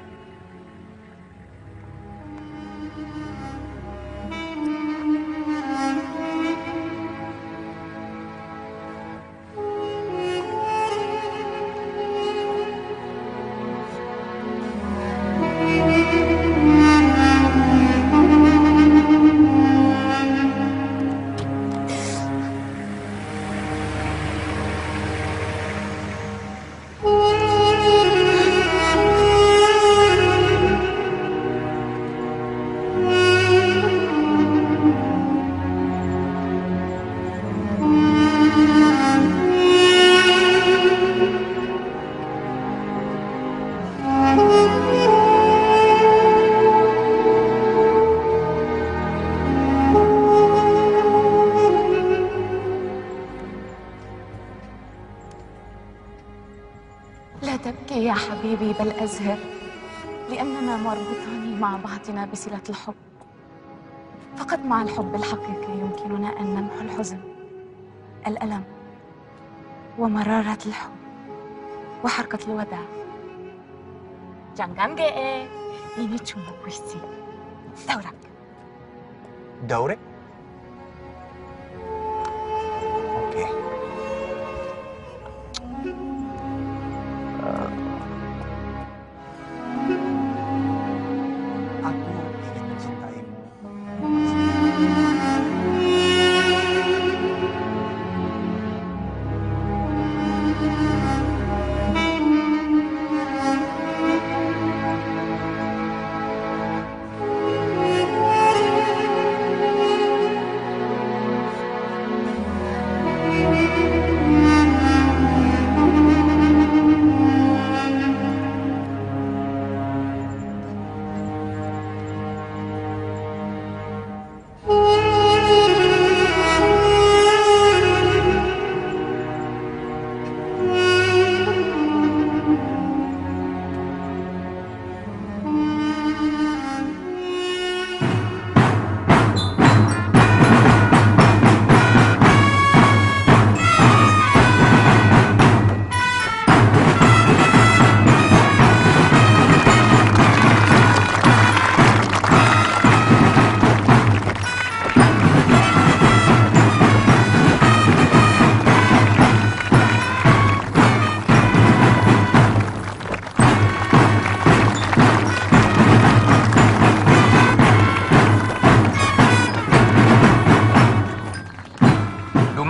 Speaker 14: لا تبكي يا حبيبي بل أزهر لأننا مربوطان مع بعضنا بصلة الحب. فقط مع الحب الحقيقي يمكننا أن نمحو الحزن، الألم ومرارة الحب وحركة الوداع. Jangan GE, ini cuma puisi. Daurak.
Speaker 7: Daure? Oke. Aku ingin mencintaimu.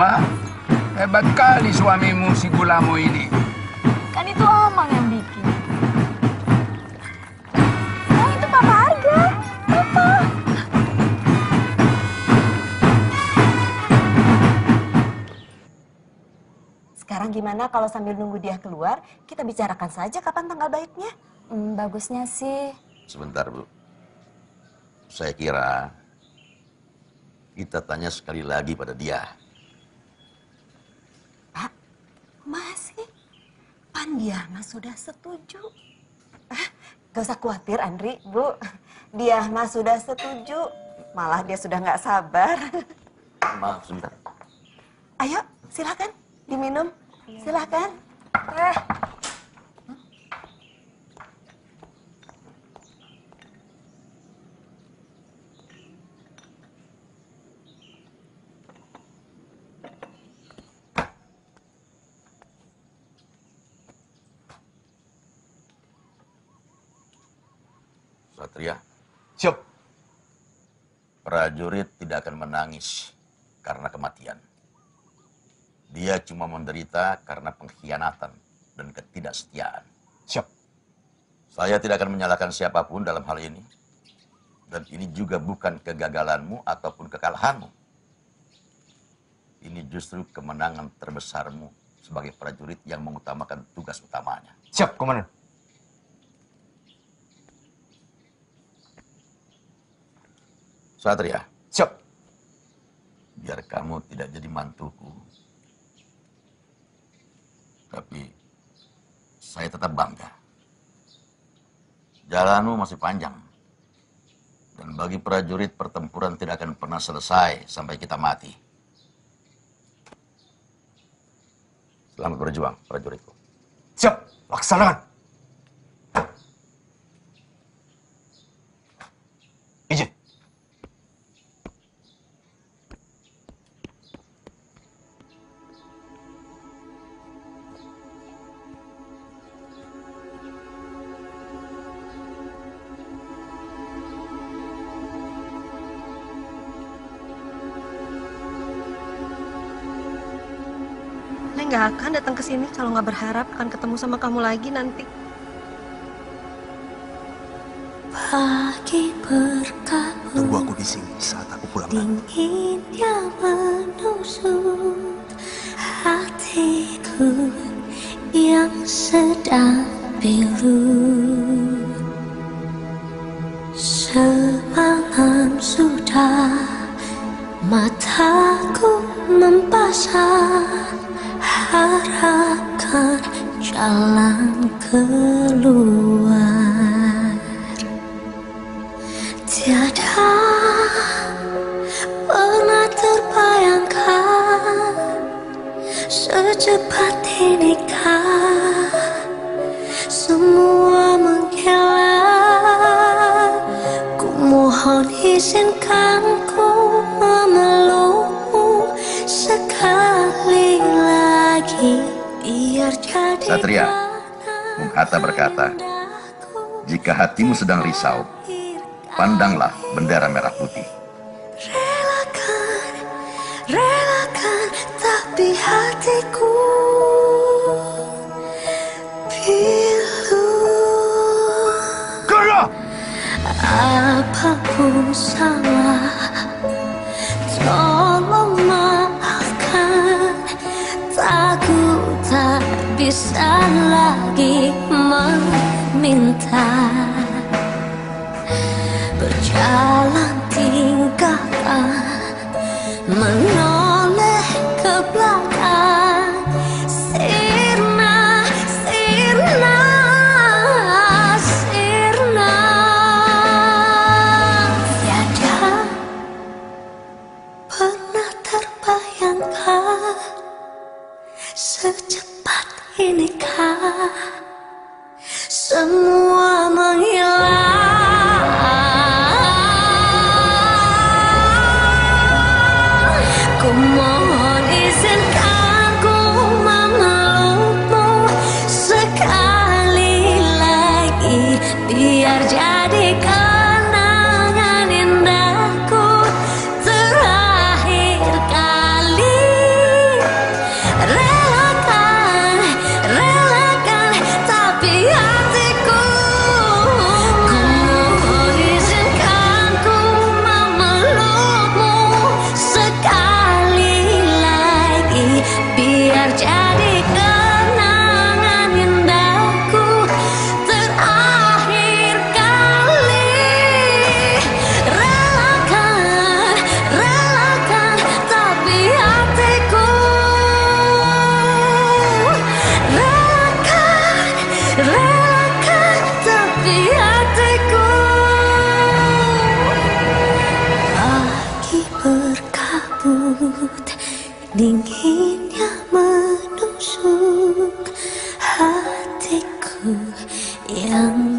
Speaker 16: Mama, hebat kali suamimu si Gulamo ini.
Speaker 9: Kan itu Omang yang bikin. Oh, itu Papa Arga. Papa.
Speaker 3: Sekarang gimana kalau sambil nunggu dia keluar, kita bicarakan saja kapan tanggal baiknya?
Speaker 1: Bagusnya sih.
Speaker 2: Sebentar, Bu. Saya kira kita tanya sekali lagi pada dia.
Speaker 3: Pak, masih? Pandiama sudah setuju. Gak usah khawatir, Andri, Bu. Dia mah sudah setuju. Malah dia sudah nggak sabar.
Speaker 2: Maaf, sebentar.
Speaker 3: Ayo, silakan diminum. Silakan.
Speaker 2: Satria.
Speaker 5: Siap.
Speaker 2: Prajurit tidak akan menangis karena kematian. Dia cuma menderita karena pengkhianatan dan ketidaksetiaan.
Speaker 5: Siap.
Speaker 2: Saya tidak akan menyalahkan siapapun dalam hal ini. Dan ini juga bukan kegagalanmu ataupun kekalahanmu. Ini justru kemenangan terbesarmu sebagai prajurit yang mengutamakan tugas utamanya.
Speaker 5: Siap, Komandan.
Speaker 2: Satria.
Speaker 5: Siap.
Speaker 2: Biar kamu tidak jadi mantuku. Tapi saya tetap bangga. Jalanmu masih panjang. Dan bagi prajurit pertempuran tidak akan pernah selesai sampai kita mati. Selamat berjuang, prajuritku.
Speaker 5: Siap, laksanakan. Izin.
Speaker 9: Neng nggak akan datang ke sini kalau nggak berharap akan ketemu sama kamu lagi nanti.
Speaker 22: Pagi berkabut,
Speaker 7: Tunggu aku di sini saat aku pulang.
Speaker 22: dinginnya menusuk hatiku yang sedang pilu. Semalam sudah mataku membasah, harapkan jalan keluar. Tiada pernah terbayangkan secepat inikah semua menghilang. Ku mohon izinkan ku memelukmu sekali lagi biar jadi.
Speaker 2: Satria, Bung Hatta berkata, jika hatimu sedang risau, pandanglah bendera merah putih.
Speaker 22: Relakan, relakan, tapi hatiku pilu.
Speaker 5: Gerak!
Speaker 22: Apapun salah, tolong maafkan. Aku tak bisa lagi meminta. Berjalan tinggalkan, menoleh ke belakang. Sirna, sirna, sirna. Tiada pernah terbayangkan secepat inikah semua menghilang. Ku mohon izinkan ku memelukmu sekali lagi biar jadi kenangan indahku terakhir kali. lembut, dinginnya menusuk hatiku yang